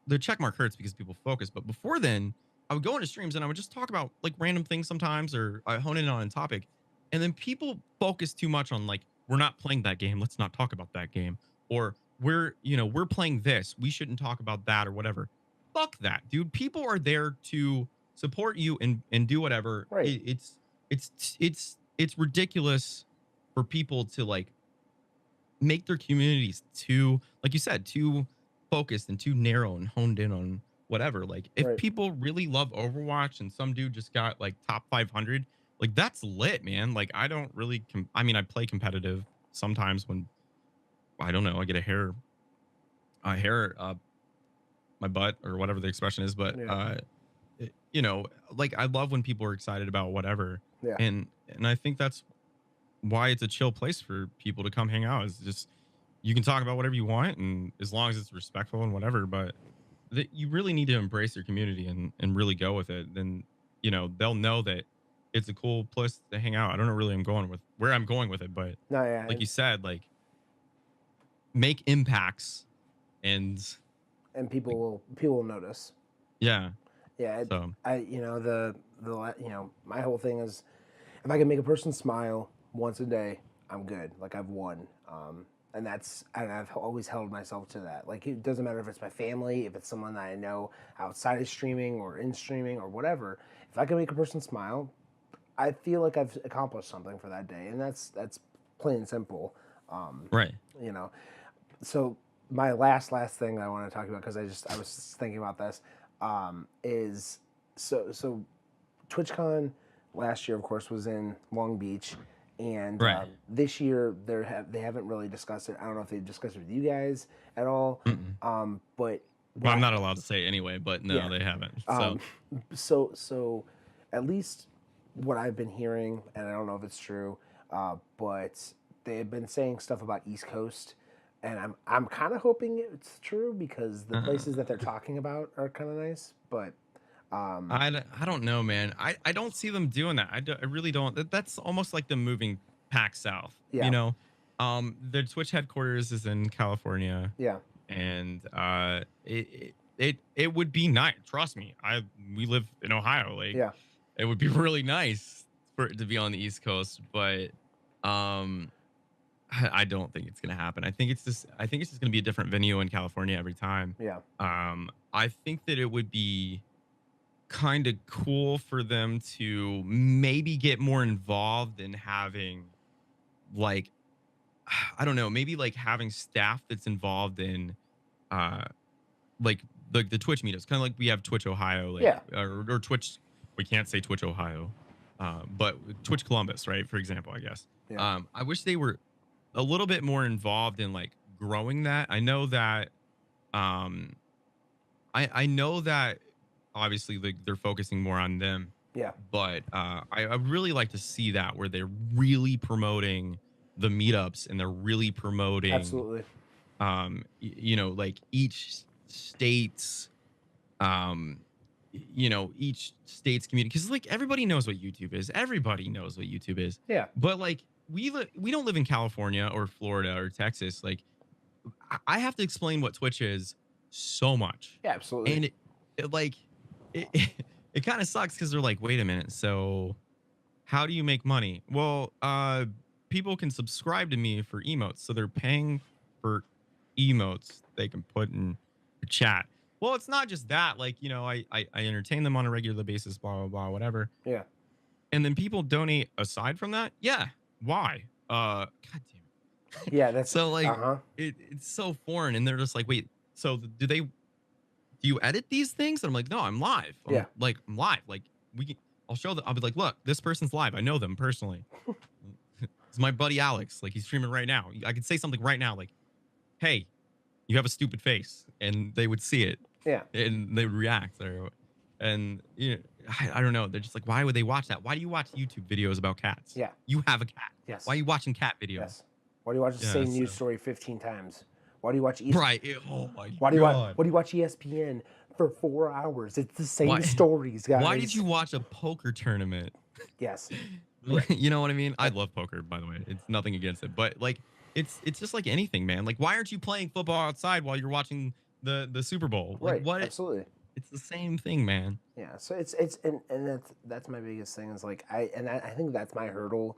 A: the check mark hurts because people focus. But before then, I would go into streams and I would just talk about like random things sometimes or I hone in on a topic. And then people focus too much on like, we're not playing that game. Let's not talk about that game. Or we're playing this. We shouldn't talk about that or whatever. Fuck that, dude. People are there to support you and do whatever.
B: Right.
A: It's ridiculous for people to like make their communities too, like you said, too focused and too narrow and honed in on whatever. Like if
B: Right.
A: people really love Overwatch and some dude just got like top 500, like that's lit, man. Like I don't really I mean I play competitive sometimes when I don't know, I get a hair my butt or whatever the expression is, but
B: Yeah.
A: like I love when people are excited about whatever.
B: Yeah.
A: And I think that's why it's a chill place for people to come hang out. Is just you can talk about whatever you want, and as long as it's respectful and whatever. But you really need to embrace your community and really go with it. Then they'll know that it's a cool place to hang out. I don't know really where I'm going with it, but
B: No. Yeah.
A: like you said, like make impacts and
B: And
A: like
B: people will notice.
A: yeah.
B: Yeah.
A: So
B: My whole thing is, if I can make a person smile once a day, I'm good. Like I've won. And I've always held myself to that. Like it doesn't matter if it's my family, if it's someone that I know outside of streaming or in streaming or whatever. If I can make a person smile, I feel like I've accomplished something for that day, and that's plain and simple.
A: right.
B: You know, so my last thing I want to talk about, because I was just thinking about this, is so TwitchCon last year, of course, was in Long Beach, and
A: Right.
B: this year they haven't really discussed it. I don't know if they discussed it with you guys at all,
A: Mm-mm.
B: but
A: Well, I'm not allowed to say it anyway, but no,
B: yeah.
A: they haven't.
B: Um, so at least what I've been hearing, and I don't know if it's true, but they've been saying stuff about East Coast, and I'm kind of hoping it's true because the
A: Uh,
B: places that they're talking about are kind of nice. But
A: I don't know, man. I don't see them doing that. I really don't. That's almost like them moving back south.
B: yeah,
A: The Twitch headquarters is in California,
B: yeah,
A: and it would be nice. Trust me, we live in Ohio. Like
B: yeah,
A: it would be really nice for it to be on the East Coast, but um, I don't think it's gonna happen. I think it's just gonna be a different venue in California every time.
B: yeah,
A: I think that it would be kind of cool for them to maybe get more involved in having like I don't know, maybe like having staff that's involved in uh like the Twitch meetups, kind of like we have Twitch Ohio, like
B: yeah,
A: or Twitch. We can't say Twitch Ohio, but Twitch Columbus, right? For example, I guess.
B: yeah,
A: I wish they were a little bit more involved in like growing that. I know that I know that obviously like they're focusing more on them,
B: yeah,
A: but I really like to see that where they're really promoting the meetups and they're really promoting
B: absolutely,
A: like um each state's community, because like everybody knows what YouTube is. Everybody knows what YouTube is.
B: yeah,
A: But like we don't live in California or Florida or Texas. Like I have to explain what Twitch is so much.
B: yeah, absolutely,
A: And it it kind of sucks because they're like, wait a minute, so how do you make money? Well, people can subscribe to me for emotes, so they're paying for emotes they can put in the chat. Well, it's not just that. Like, I entertain them on a regular basis, blah blah blah, whatever.
B: yeah,
A: And then people donate aside from that. Yeah, why? God damn it.
B: Yeah, that's
A: So like
B: uh-huh.
A: it's so foreign, and they're just like, wait, so do you edit these things? And I'm like, no, I'm live.
B: Yeah.
A: I'm live. Like I'll show them. I'll be like, look, this person's live. I know them personally. It's my buddy Alex. Like he's streaming right now. I could say something right now, like, hey, you have a stupid face, and they would see it
B: Yeah.
A: and they would react. And I don't know. They're just like, why would they watch that? Why do you watch YouTube videos about cats?
B: Yeah.
A: You have a cat. Why
B: Yes.
A: are you watching cat videos?
B: Yes. Why do you watch the
A: Yeah.
B: same
A: So
B: news story 15 times? Why do you watch
A: right. Oh my
B: Why do you watch
A: god.
B: Why do you watch ESPN for 4 hours? It's the same
A: Why?
B: stories,
A: Why did
B: guys.
A: you watch a poker tournament?
B: Yes. Yeah.
A: You know what I mean? I
B: Uh,
A: love poker, by the way. It's nothing against it, but like, it's just like anything, man. Like, why aren't you playing football outside while you're watching the Super Bowl? Like,
B: right.
A: what?
B: Absolutely.
A: It's the same thing, man.
B: Yeah. So and that's my biggest thing is like I think that's my hurdle,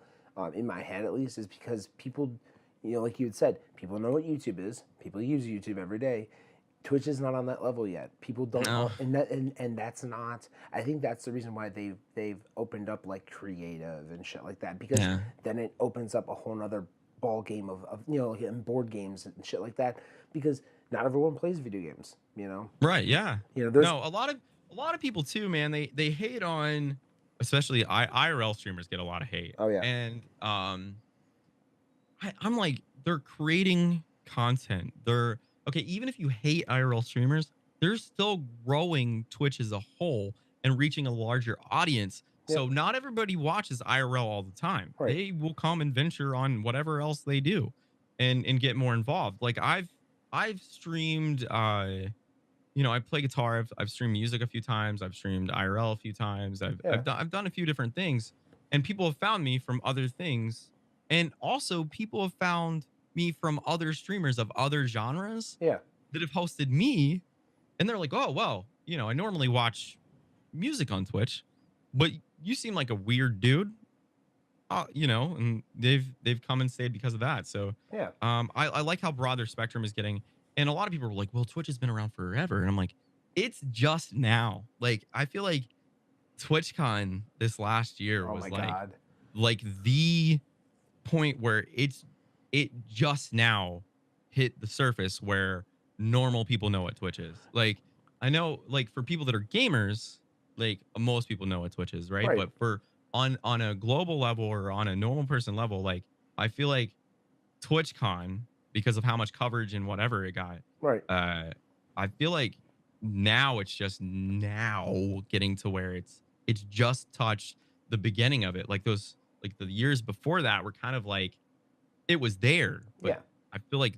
B: in my head at least, is because people, like you had said, people know what YouTube is. People use YouTube every day. Twitch is not on that level yet. People don't,
A: No.
B: and that's not. I think that's the reason why they've opened up like creative and shit like that, because
A: Yeah.
B: then it opens up a whole nother ball game of like, and board games and shit like that, because not everyone plays video games.
A: Right. Yeah.
B: There's
A: No. A lot of people too, man. They hate on, especially IRL streamers get a lot of hate,
B: oh yeah,
A: and I'm like, they're creating content. They're okay. Even if you hate IRL streamers, they're still growing Twitch as a whole and reaching a larger audience.
B: yep,
A: So not everybody watches IRL all the time.
B: right,
A: They will come and venture on whatever else they do, and get more involved. Like I've streamed. I play guitar. I've streamed music a few times. I've streamed IRL a few times.
B: yeah,
A: I've done a few different things, and people have found me from other things, and also people have found me from other streamers of other genres
B: yeah,
A: that have hosted me, and they're like, oh well, I normally watch music on Twitch, but you seem like a weird dude, and they've come and stayed because of that. So,
B: yeah,
A: I like how broad their spectrum is getting, and a lot of people were like, "Well, Twitch has been around forever," and I'm like, "It's just now." Like, I feel like TwitchCon this last year
B: oh
A: was
B: my god,
A: like the point where it just now hit the surface where normal people know what Twitch is. Like, I know, like for people that are gamers, like most people know what Twitch is, right?
B: right,
A: But for on a global level or on a normal person level, like I feel like TwitchCon, because of how much coverage and whatever it got,
B: right,
A: uh, I feel like now it's just now getting to where it's just touched the beginning of it. Like the years before that were kind of like it was there, but
B: yeah,
A: I feel like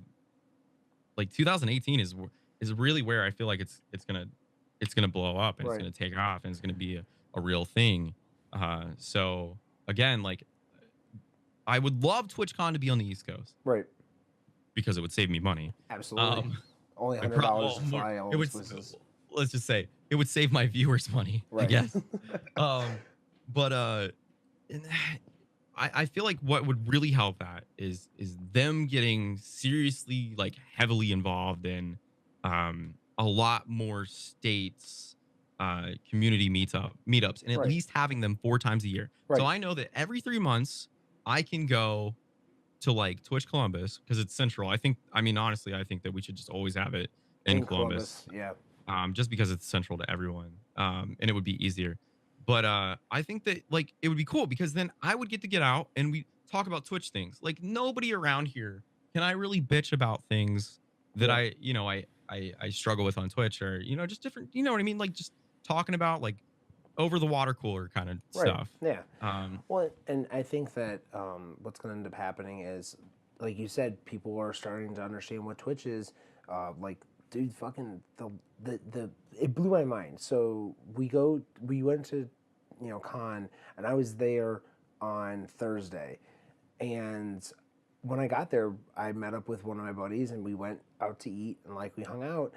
A: 2018 is really where I feel like it's gonna blow up and it's
B: right,
A: gonna take off and it's gonna be a real thing. So again, like I would love TwitchCon to be on the East Coast
B: right,
A: because it would save me money.
B: absolutely.
A: Um,
B: Only
A: I
B: $100
A: well,
B: to
A: more
B: fly all
A: it would
B: those places.
A: let's just say it would save my viewers money, I
B: Right.
A: guess. But and I feel like what would really help that is them getting seriously like heavily involved in a lot more states community meetups and at
B: Right.
A: least having them 4 times a year. So
B: Right.
A: I know that every 3 months I can go to like Twitch Columbus because it's central. Honestly, I think that we should just always have it in
B: In
A: Columbus,
B: Columbus. Yeah.
A: just because it's central to everyone, and it would be easier. But I think that like it would be cool because then I would get out and we talk about Twitch things. Like nobody around here can I really bitch about things that
B: Yeah.
A: I struggle with on Twitch or just different. You know what I mean? Like just talking about like over the water cooler kind of
B: Right.
A: stuff.
B: Yeah.
A: Um,
B: Well, and I think that what's going to end up happening is, like you said, people are starting to understand what Twitch is. Like, dude, fucking the it blew my mind. So we went to, con, and I was there on Thursday, and when I got there, I met up with one of my buddies, and we went out to eat, and like we hung out.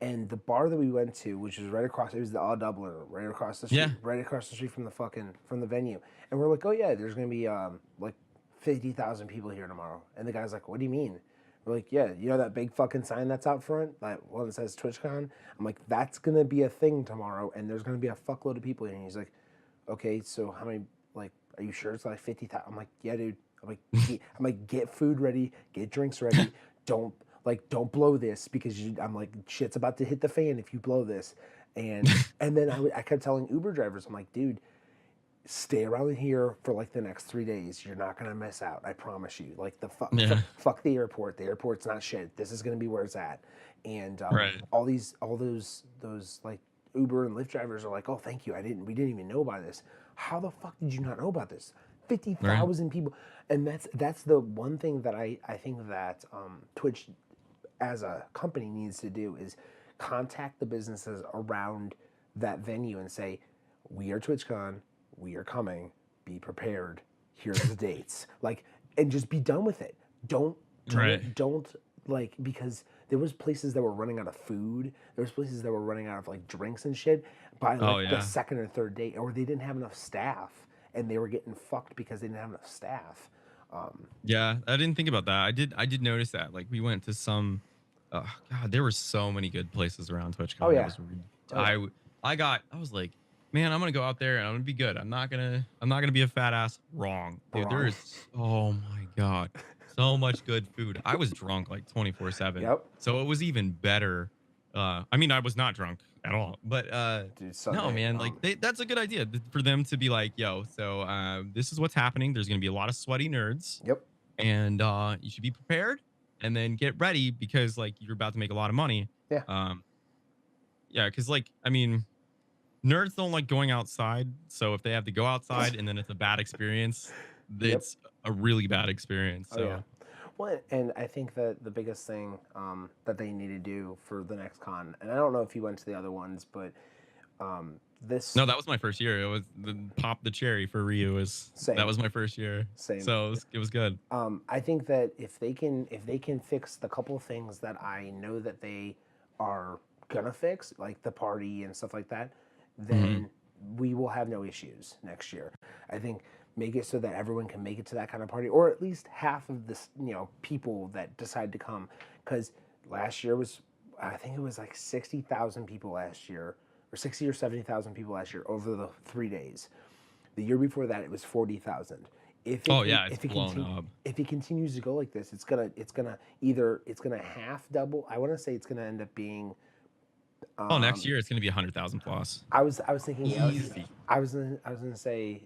B: And the bar that we went to, which was right across, it was the All Doubler, right across the street,
A: yeah,
B: right across the street from the venue. And we're like, oh yeah, there's gonna be like 50,000 people here tomorrow. And the guy's like, what do you mean? We're like, yeah, you know that big fucking sign that's out front, that one that says TwitchCon. I'm like, that's gonna be a thing tomorrow, and there's gonna be a fuckload of people here. And he's like, okay, so how many? Like, are you sure it's like 50,000? I'm like, yeah, dude, I'm like, get food ready, get drinks ready. Don't don't blow this because I'm like, shit's about to hit the fan if you blow this. And then I kept telling Uber drivers, I'm like, dude, stay around here for like the next 3 days. You're not gonna miss out. I promise you. Like
A: Yeah.
B: fuck the airport. The airport's not shit. This is gonna be where it's at. And
A: Right.
B: all those like Uber and Lyft drivers are like, oh, thank you. We didn't even know about this. How the fuck did you not know about this? Fifty
A: Right.
B: thousand people, and that's the one thing that I think that Twitch as a company needs to do is contact the businesses around that venue and say, we are TwitchCon, we are coming, be prepared, here's the dates. Like, and just be done with it. Don't
A: Right.
B: don't like, because there was places that were running out of food, there was places that were running out of like drinks and shit by
A: Oh
B: like the
A: yeah.
B: second or third day, or they didn't have enough staff and they were getting fucked because they didn't have enough staff.
A: Yeah, I didn't think about that. I did notice that. Like we went to some God, there were so many good places around
B: Oh
A: TwitchCon. It
B: yeah,
A: was
B: oh yeah.
A: I was like, man, I'm gonna go out there and I'm gonna be good. I'm not gonna be a fat ass. Wrong. Dude, there
B: Wrong.
A: is, oh my God, so much good food. I was drunk like 24/7.
B: Yep.
A: So it was even better. I mean, I was not drunk at all. But
B: Dude,
A: no,
B: Sunday.
A: man, like that's a good idea for them to be like, yo, so this is what's happening. There's gonna be a lot of sweaty nerds
B: Yep.
A: and you should be prepared and then get ready because like you're about to make a lot of money.
B: Yeah.
A: Um, yeah, because like I mean, nerds don't like going outside, so if they have to go outside and then it's a bad experience,
B: Yep.
A: it's a really bad experience.
B: Oh yeah.
A: So
B: Well, and I think that the biggest thing that they need to do for the next con, and I don't know if you went to the other ones, but this
A: no, that was my first year. It was the pop the cherry for Ryu was that
B: same
A: was my first year,
B: same.
A: so it was good.
B: I think that if they can fix the couple of things that I know that they are gonna fix, like the party and stuff like that,
A: Hmm.
B: then we will have no issues next year. I think make it so that everyone can make it to that kind of party, or at least half of this, people that decide to come. Because last year was, I think it was like 60,000 people last year, or 60 or 70,000 people last year over the 3 days. The year before that, it was 40,000.
A: Oh yeah, it's blown up.
B: If it continues to go like this, it's gonna half double. I want to say it's gonna end up being.
A: Oh, next
B: Um,
A: year it's gonna be 100,000 plus.
B: I was thinking,
A: Easy.
B: I was gonna say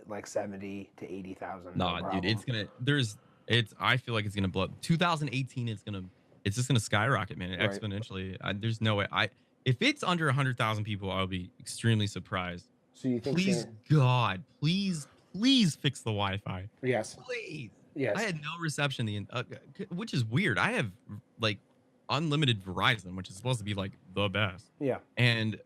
B: like 70 to 80,000. No
A: Nah, dude,
B: problem.
A: I feel like it's gonna blow up. 2018 it's just gonna skyrocket, man,
B: Right.
A: exponentially. There's no way. If it's under 100,000 people, I'll be extremely surprised.
B: So you think
A: Please,
B: San?
A: God, please fix the Wi-Fi.
B: Yes.
A: Please. I
B: Yes.
A: had no reception which is weird. I have like unlimited Verizon, which is supposed to be like the best,
B: Yeah.
A: and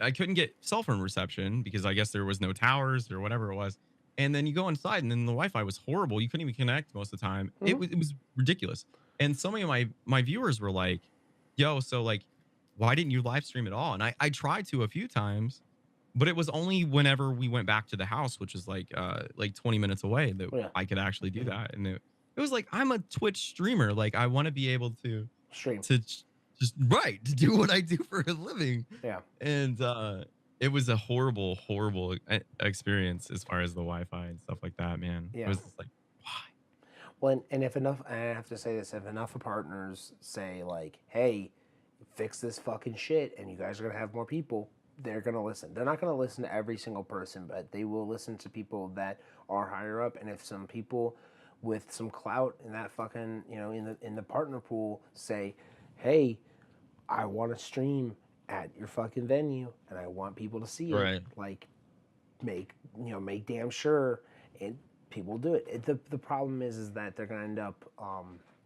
A: I couldn't get cell phone reception because I guess there was no towers or whatever it was. And then you go inside, and then the Wi-Fi was horrible. You couldn't even connect most of the time.
B: Hmm.
A: It was ridiculous. And some of my viewers were like, "Yo, so like, why didn't you live stream at all?" And I tried to a few times, but it was only whenever we went back to the house, which is like 20 minutes away, that
B: Yeah.
A: I could actually do that. And it was like I'm a Twitch streamer. Like I want to be able
B: Stream.
A: to just right to do what I do for a living.
B: Yeah.
A: And it was a horrible experience as far as the Wi-Fi and stuff like that, man. It
B: Yeah.
A: was just like, why?
B: Well, and if enough, and I have to say this, if enough partners say like, "Hey, fix this fucking shit," and you guys are gonna have more people, they're gonna listen. They're not gonna listen to every single person, but they will listen to people that are higher up. And if some people with some clout in that fucking, in the partner pool say, "Hey, I want to stream at your fucking venue, and I want people to see it,"
A: Right.
B: like make damn sure, and people do it. The problem is that they're gonna end up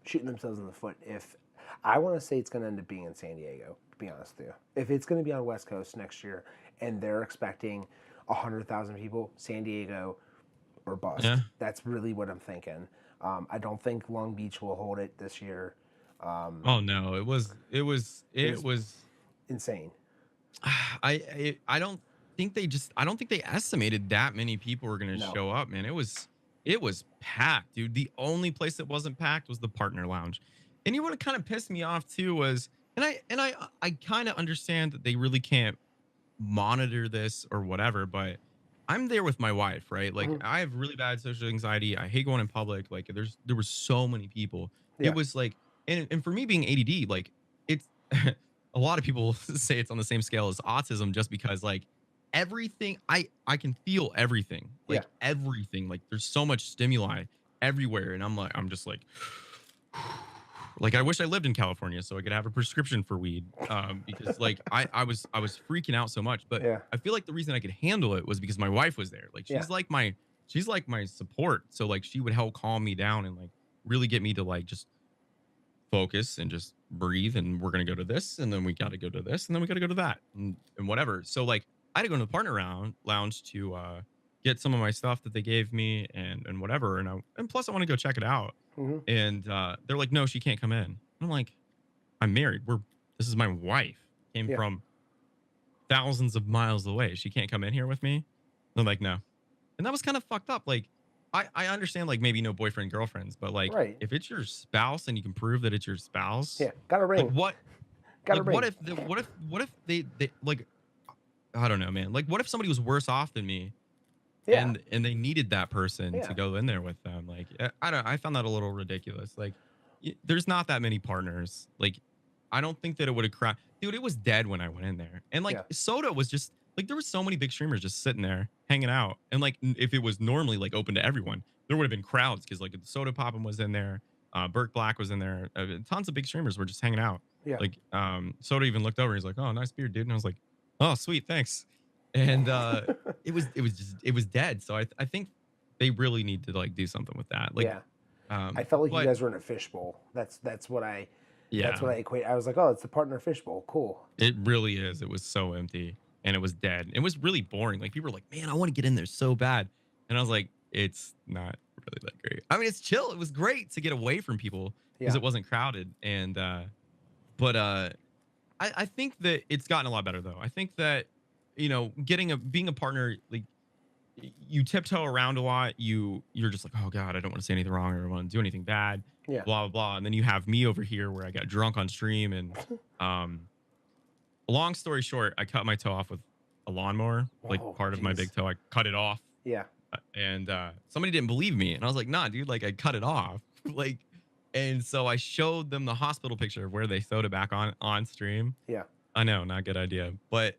B: shooting themselves in the foot. If I want to say it's gonna end up being in San Diego, to be honest with you, if it's gonna be on West Coast next year, and they're expecting 100,000 people, San Diego or
A: Yeah.
B: bust. That's really what I'm thinking. I don't think Long Beach will hold it this year.
A: Oh no,
B: It
A: it
B: was
A: was
B: insane.
A: I don't think they estimated that many people were going to
B: No.
A: show up, man. It was packed, dude. The only place that wasn't packed was the partner lounge. And you know what kind of pissed me off too was, and I kind of understand that they really can't monitor this or whatever, but I'm there with my wife, right? Like
B: Hmm.
A: I have really bad social anxiety. I hate going in public. Like there were so many people. It
B: Yeah.
A: was like and for me being ADD, like it's a lot of people say it's on the same scale as autism just because like everything I can feel everything.
B: Yeah.
A: Like everything. Like there's so much stimuli everywhere and I'm just like I wish I lived in California so I could have a prescription for weed because like I was freaking out so much, but
B: Yeah.
A: I feel like the reason I could handle it was because my wife was there. Like
B: Yeah.
A: she's like my support. So like she would help calm me down and like really get me to like just focus and just breathe and we're going to go to this and then we got to go to this and then we got to go to that and whatever. So like I had to go to the partner round lounge to get some of my stuff that they gave me and whatever and plus I want to go check it out.
B: Hmm.
A: And they're like no, she can't come in. I'm like I'm married. This is my wife. Came
B: Yeah.
A: from thousands of miles away. She can't come in here with me. They're like, no. And that was kind of fucked up. Like, I understand like maybe no boyfriend, girlfriends, but like
B: Right.
A: if it's your spouse and you can prove that it's your spouse,
B: Yeah. Got a
A: like
B: ring.
A: what
B: Got a
A: what
B: ring.
A: if what if they like I don't know, man. Like what if somebody was worse off than me
B: Yeah.
A: and they needed that person to
B: Yeah.
A: go in there with them? Like I found that a little ridiculous. Like there's not that many partners. Like I don't think that it would have cracked. Dude, it was dead when I went in there. And like
B: Yeah.
A: Soda was just like there were so many big streamers just sitting there hanging out. And like if it was normally like open to everyone, there would have been crowds because like Soda Poppin was in there, Burke Black was in there, tons of big streamers were just hanging out.
B: Yeah.
A: Like Soda even looked over. He's like, "Oh, nice beard, dude." And I was like, "Oh, sweet, thanks." And it was dead. So I think they really need to like do something with that. Like,
B: Yeah. I felt like you
A: but
B: guys were in a fishbowl. That's
A: yeah,
B: what I equate. I was like, oh, it's the partner fishbowl. Cool.
A: it really is. It was so empty and it was dead. It was really boring. Like people were like, "Man, I want to get in there so bad," and I was like, "It's not really that great." I mean, it's chill. It was great to get away from people because
B: Yeah.
A: it wasn't crowded. And but I think that it's gotten a lot better though. I think that being a partner like you tiptoe around a lot. You're just like, oh god, I don't want to say anything wrong or I don't want to do anything bad,
B: Yeah.
A: blah blah blah. And then you have me over here where I got drunk on stream and long story short, I cut my toe off with a lawnmower, like
B: Oh,
A: part of my
B: jeez.
A: big toe. I cut it off,
B: Yeah.
A: and somebody didn't believe me, and I was like, nah, dude, like I cut it off, like. And so I showed them the hospital picture of where they sewed it back on stream.
B: Yeah.
A: I know, not a good idea, but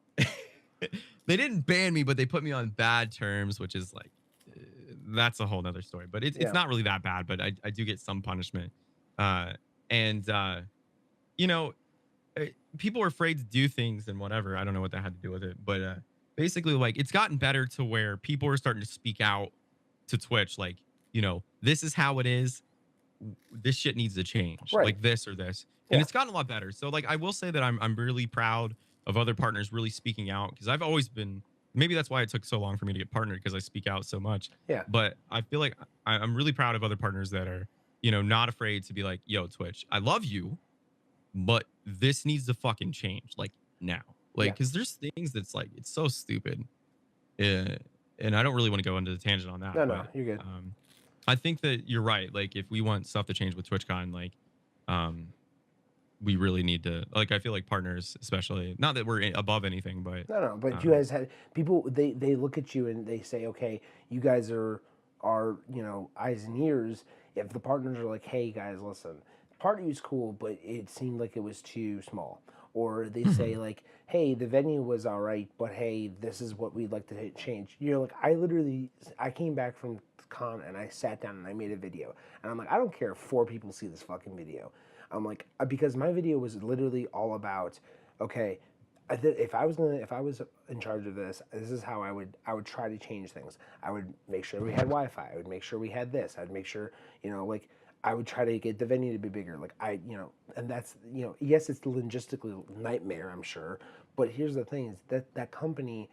A: they didn't ban me, but they put me on bad terms, which is like that's a whole nother story. But it's
B: Yeah.
A: not really that bad, but I do get some punishment. And you know, people are afraid to do things and whatever. I don't know what that had to do with it, but basically, like it's gotten better to where people are starting to speak out to Twitch, like this is how it is. This shit needs to change,
B: Right.
A: like this or this, and
B: Yeah.
A: it's gotten a lot better. So like I will say that I'm really proud of other partners really speaking out because I've always been. Maybe that's why it took so long for me to get partnered because I speak out so much.
B: Yeah.
A: But I feel like I'm really proud of other partners that are not afraid to be like, yo, Twitch, I love you, but this needs to fucking change like now. Like,
B: Yeah.
A: because there's things that's like it's so stupid. Uh, and I don't really want to go into the tangent on that,
B: No, no,
A: but
B: you're good.
A: I think that you're right. Like, if we want stuff to change with TwitchCon, like, um, we really need to. Like, I feel like partners, especially, not that we're above anything, but
B: No, no, but you guys had people. They look at you and they say, okay, you guys are eyes and ears. If the partners are like, hey guys, listen, party was cool, but it seemed like it was too small. Or they say like, hey, the venue was all right, but hey, this is what we'd like to change. Like, I came back from con and I sat down and I made a video, and I'm like, I don't care if 4 people see this fucking video. I'm like, because my video was literally all about, okay, if I was in charge of this is how I would try to change things. I would make sure we had Wi-Fi. I would make sure we had this. I'd make sure, like, I would try to get the venue to be bigger. Like and that's, yes, it's logistically a nightmare, I'm sure. But here's the thing: is that company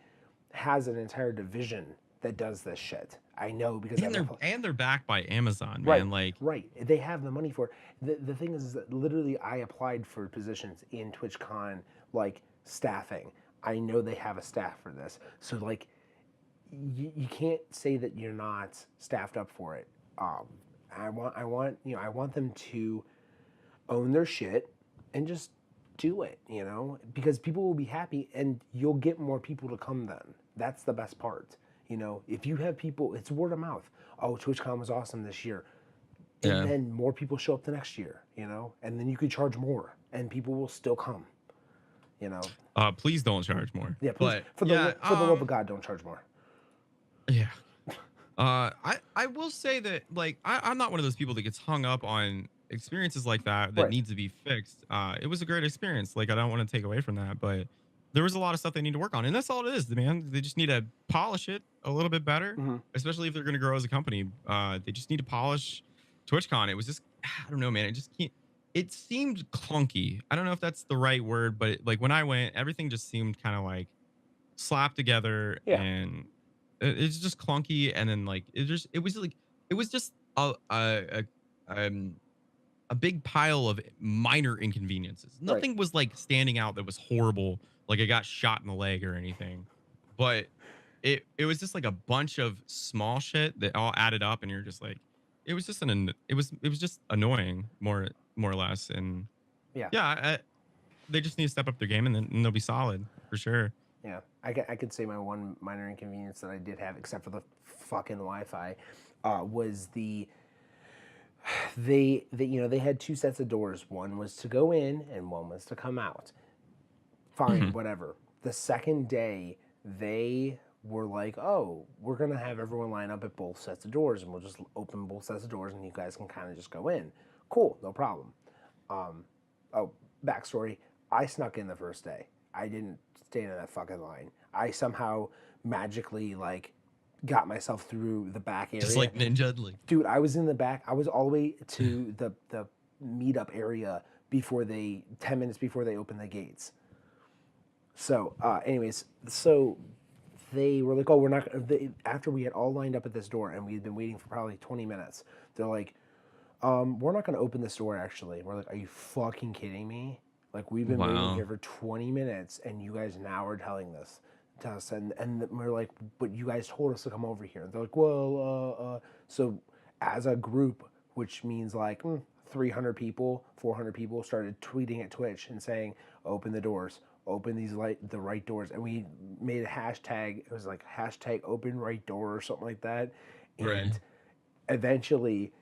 B: has an entire division that does this shit. I know because
A: they're backed by Amazon,
B: right,
A: man. Like,
B: right. They have the money for it. The thing is that literally I applied for positions in TwitchCon, like staffing. I know they have a staff for this. So like you can't say that you're not staffed up for it. I want them to own their shit and just do it, because people will be happy and you'll get more people to come then. That's the best part. You know, if you have people, it's word of mouth. Oh, TwitchCon was awesome this year. And
A: Yeah.
B: then more people show up the next year, you know, and then you could charge more and people will still come, you know.
A: Please don't charge more.
B: Yeah, please,
A: But
B: for
A: yeah,
B: for the love of God, don't charge more.
A: yeah. I will say that like I'm not one of those people that gets hung up on experiences like that
B: Right.
A: needs to be fixed. It was a great experience. Like I don't want to take away from that, but there was a lot of stuff they need to work on, and that's all it is, man. They just need to polish it a little bit better,
B: Mm-hmm.
A: especially if they're going to grow as a company. They just need to polish TwitchCon. It was just I don't know, man. It just can't. It seemed clunky. I don't know if that's the right word, but like when I went, everything just seemed kind of like slapped together
B: Yeah.
A: and it's just clunky and then like it was just um a big pile of minor inconveniences.
B: Right.
A: Nothing was like standing out that was horrible, like I got shot in the leg or anything. But it was just like a bunch of small shit that all added up and you're just like it was just it was just annoying more or less and
B: Yeah.
A: yeah, they just need to step up their game and then and they'll be solid for sure.
B: Yeah. I could say my one minor inconvenience that I did have, except for the fucking Wi-Fi, was they you know, they had two sets of doors. One was to go in and one was to come out. Fine, whatever. The second day, they were like, "Oh, we're gonna have everyone line up at both sets of doors, and we'll just open both sets of doors, and you guys can kind of just go in." Cool, no problem. Oh, backstory: I snuck in the first day. I didn't stand in that fucking line. I somehow magically like got myself through the back area.
A: Just like Ninja, like
B: Dude, I was in the back. I was all the way to the meetup area before 10 minutes before they opened the gates. So, anyways, so they were like, "Oh, we're not." After we had all lined up at this door and we had been waiting for probably 20 minutes, they're like, "We're not going to open this door." Actually, we're like, "Are you fucking kidding me? Like, we've been waiting
A: wow.
B: here for 20 minutes, and you guys now are telling this to us." And we're like, "But you guys told us to come over here." They're like, "Well, so as a group, which means like 300 people, 400 people started tweeting at Twitch and saying, "Open the doors." Open the right doors, and we made a hashtag. It was like hashtag open right door or something like that.
A: Right.
B: And eventually,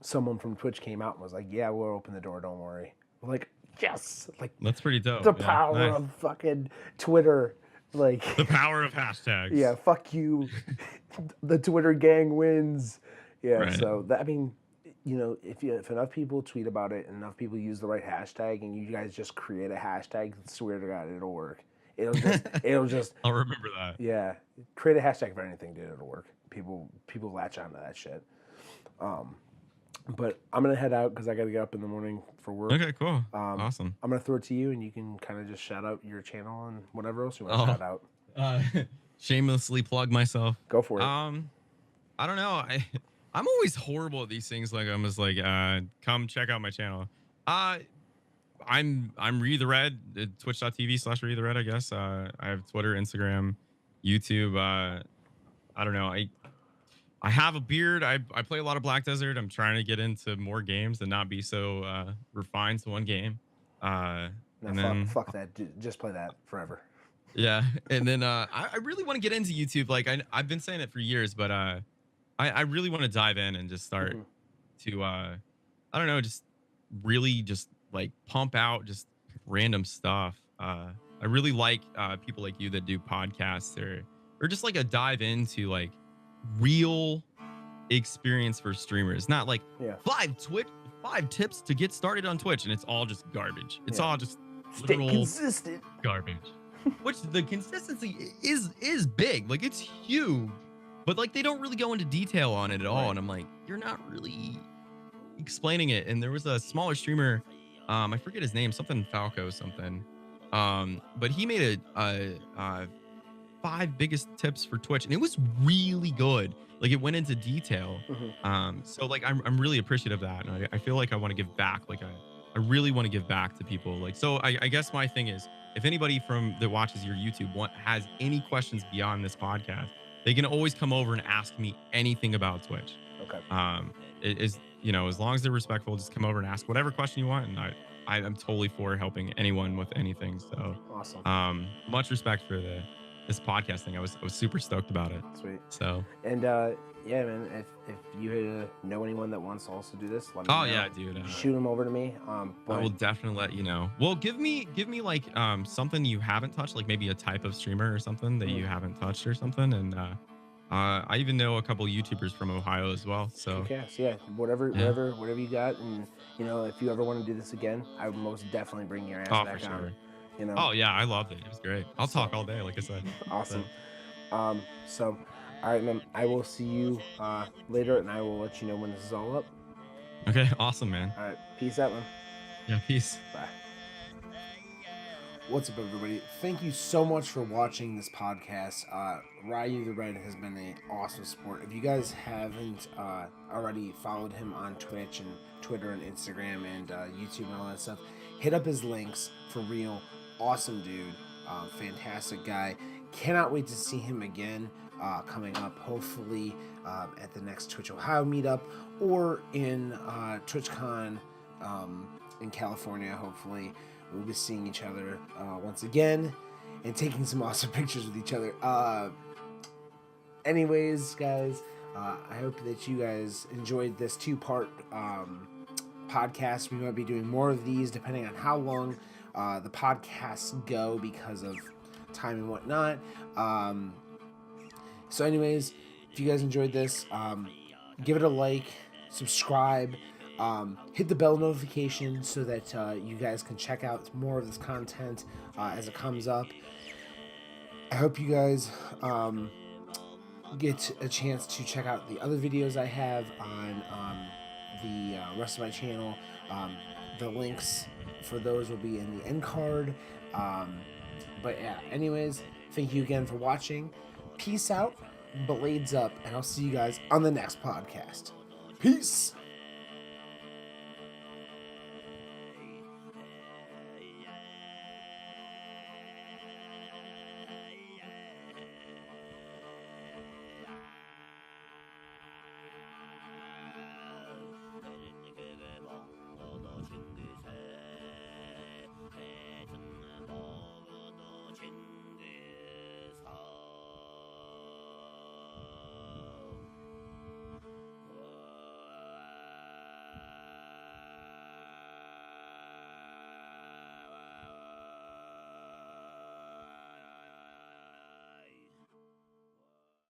B: someone from Twitch came out and was like, "Yeah, we'll open the door. Don't worry." We're like, yes, like
A: That's pretty dope.
B: the
A: Yeah,
B: power
A: nice.
B: of fucking Twitter. Like
A: The power of hashtags.
B: yeah, fuck you. The Twitter gang wins. Yeah,
A: Right.
B: so that I mean, you know, if enough people tweet about it and enough people use the right hashtag and you guys just create a hashtag, swear to God, it'll work. It'll just
A: I'll remember that.
B: yeah, create a hashtag for anything, dude. It'll work. People latch onto that shit. But I'm gonna head out because I gotta get up in the morning for work.
A: Okay, cool. Awesome.
B: I'm gonna throw it to you, and you can kind of just shout out your channel and whatever else you want to shout out.
A: Shamelessly plug myself.
B: Go for it.
A: I don't know. I'm always horrible at these things. Like I'm just like, come check out my channel. I'm RyuTheRed, twitch.tv/RyuTheRed, I guess. I have Twitter, Instagram, YouTube. I don't know. I have a beard. I play a lot of Black Desert. I'm trying to get into more games and not be so refined to one game.
B: Fuck that. Just play that forever.
A: Yeah, and then I really want to get into YouTube. Like I've been saying it for years, but I really want to dive in and just start to I don't know, just really just like pump out just random stuff. I really like people like you that do podcasts or just like a dive into like real experience for streamers, not like five tips to get started on Twitch, and it's all just garbage. It's all just
B: stay consistent
A: garbage. Which the consistency is big, like it's huge, but like they don't really go into detail on it at all. And I'm like, you're not really explaining it. And there was a smaller streamer, I forget his name, something Falco something, but he made a 5 biggest tips for Twitch, and it was really good. Like it went into detail. So like I'm really appreciative of that, and I feel like I want to give back. Like I really want to give back to people. Like so I guess my thing is, if anybody that watches your YouTube has any questions beyond this podcast, they can always come over and ask me anything about Twitch.
B: Okay.
A: It is, you know, as long as they're respectful, just come over and ask whatever question you want, and I'm totally for helping anyone with anything. So
B: awesome.
A: much respect for this podcast thing. I was super stoked about it.
B: Sweet.
A: So,
B: And yeah, man, if you know anyone that wants to also do this, let me
A: oh
B: know.
A: yeah, dude.
B: Shoot them over to me.
A: I
B: But
A: will definitely let you know. Well, give me like something you haven't touched, like maybe a type of streamer or something that you haven't touched or something. And I even know a couple YouTubers from Ohio as well. So
B: okay, so yeah, whatever,
A: yeah.
B: whatever you got, and if you ever want to do this again, I would most definitely bring your ass
A: Oh, for
B: back on.
A: sure.
B: You know,
A: Oh yeah, I loved it. It was great. I'll
B: so
A: talk all day, like I said.
B: awesome.
A: So
B: So, all right, man, I will see you later, and I will let you know when this is all up.
A: okay, awesome, man.
B: All right, peace out, man.
A: Yeah, peace.
B: Bye. What's up, everybody? Thank you so much for watching this podcast. RyuTheRed has been an awesome support. If you guys haven't already followed him on Twitch and Twitter and Instagram and YouTube and all that stuff, hit up his links for real. Awesome dude. Fantastic guy. Cannot wait to see him again coming up, hopefully at the next Twitch Ohio meetup or in TwitchCon in California, hopefully. We'll be seeing each other once again and taking some awesome pictures with each other. Anyways, guys, I hope that you guys enjoyed this 2-part podcast. We might be doing more of these depending on how long the podcasts go because of time and whatnot. So anyways, if you guys enjoyed this, give it a like, subscribe, hit the bell notification so that you guys can check out more of this content as it comes up. I hope you guys get a chance to check out the other videos I have on the rest of my channel. The links for those will be in the end card. But yeah, anyways, thank you again for watching. Peace out, blades up, and I'll see you guys on the next podcast. Peace!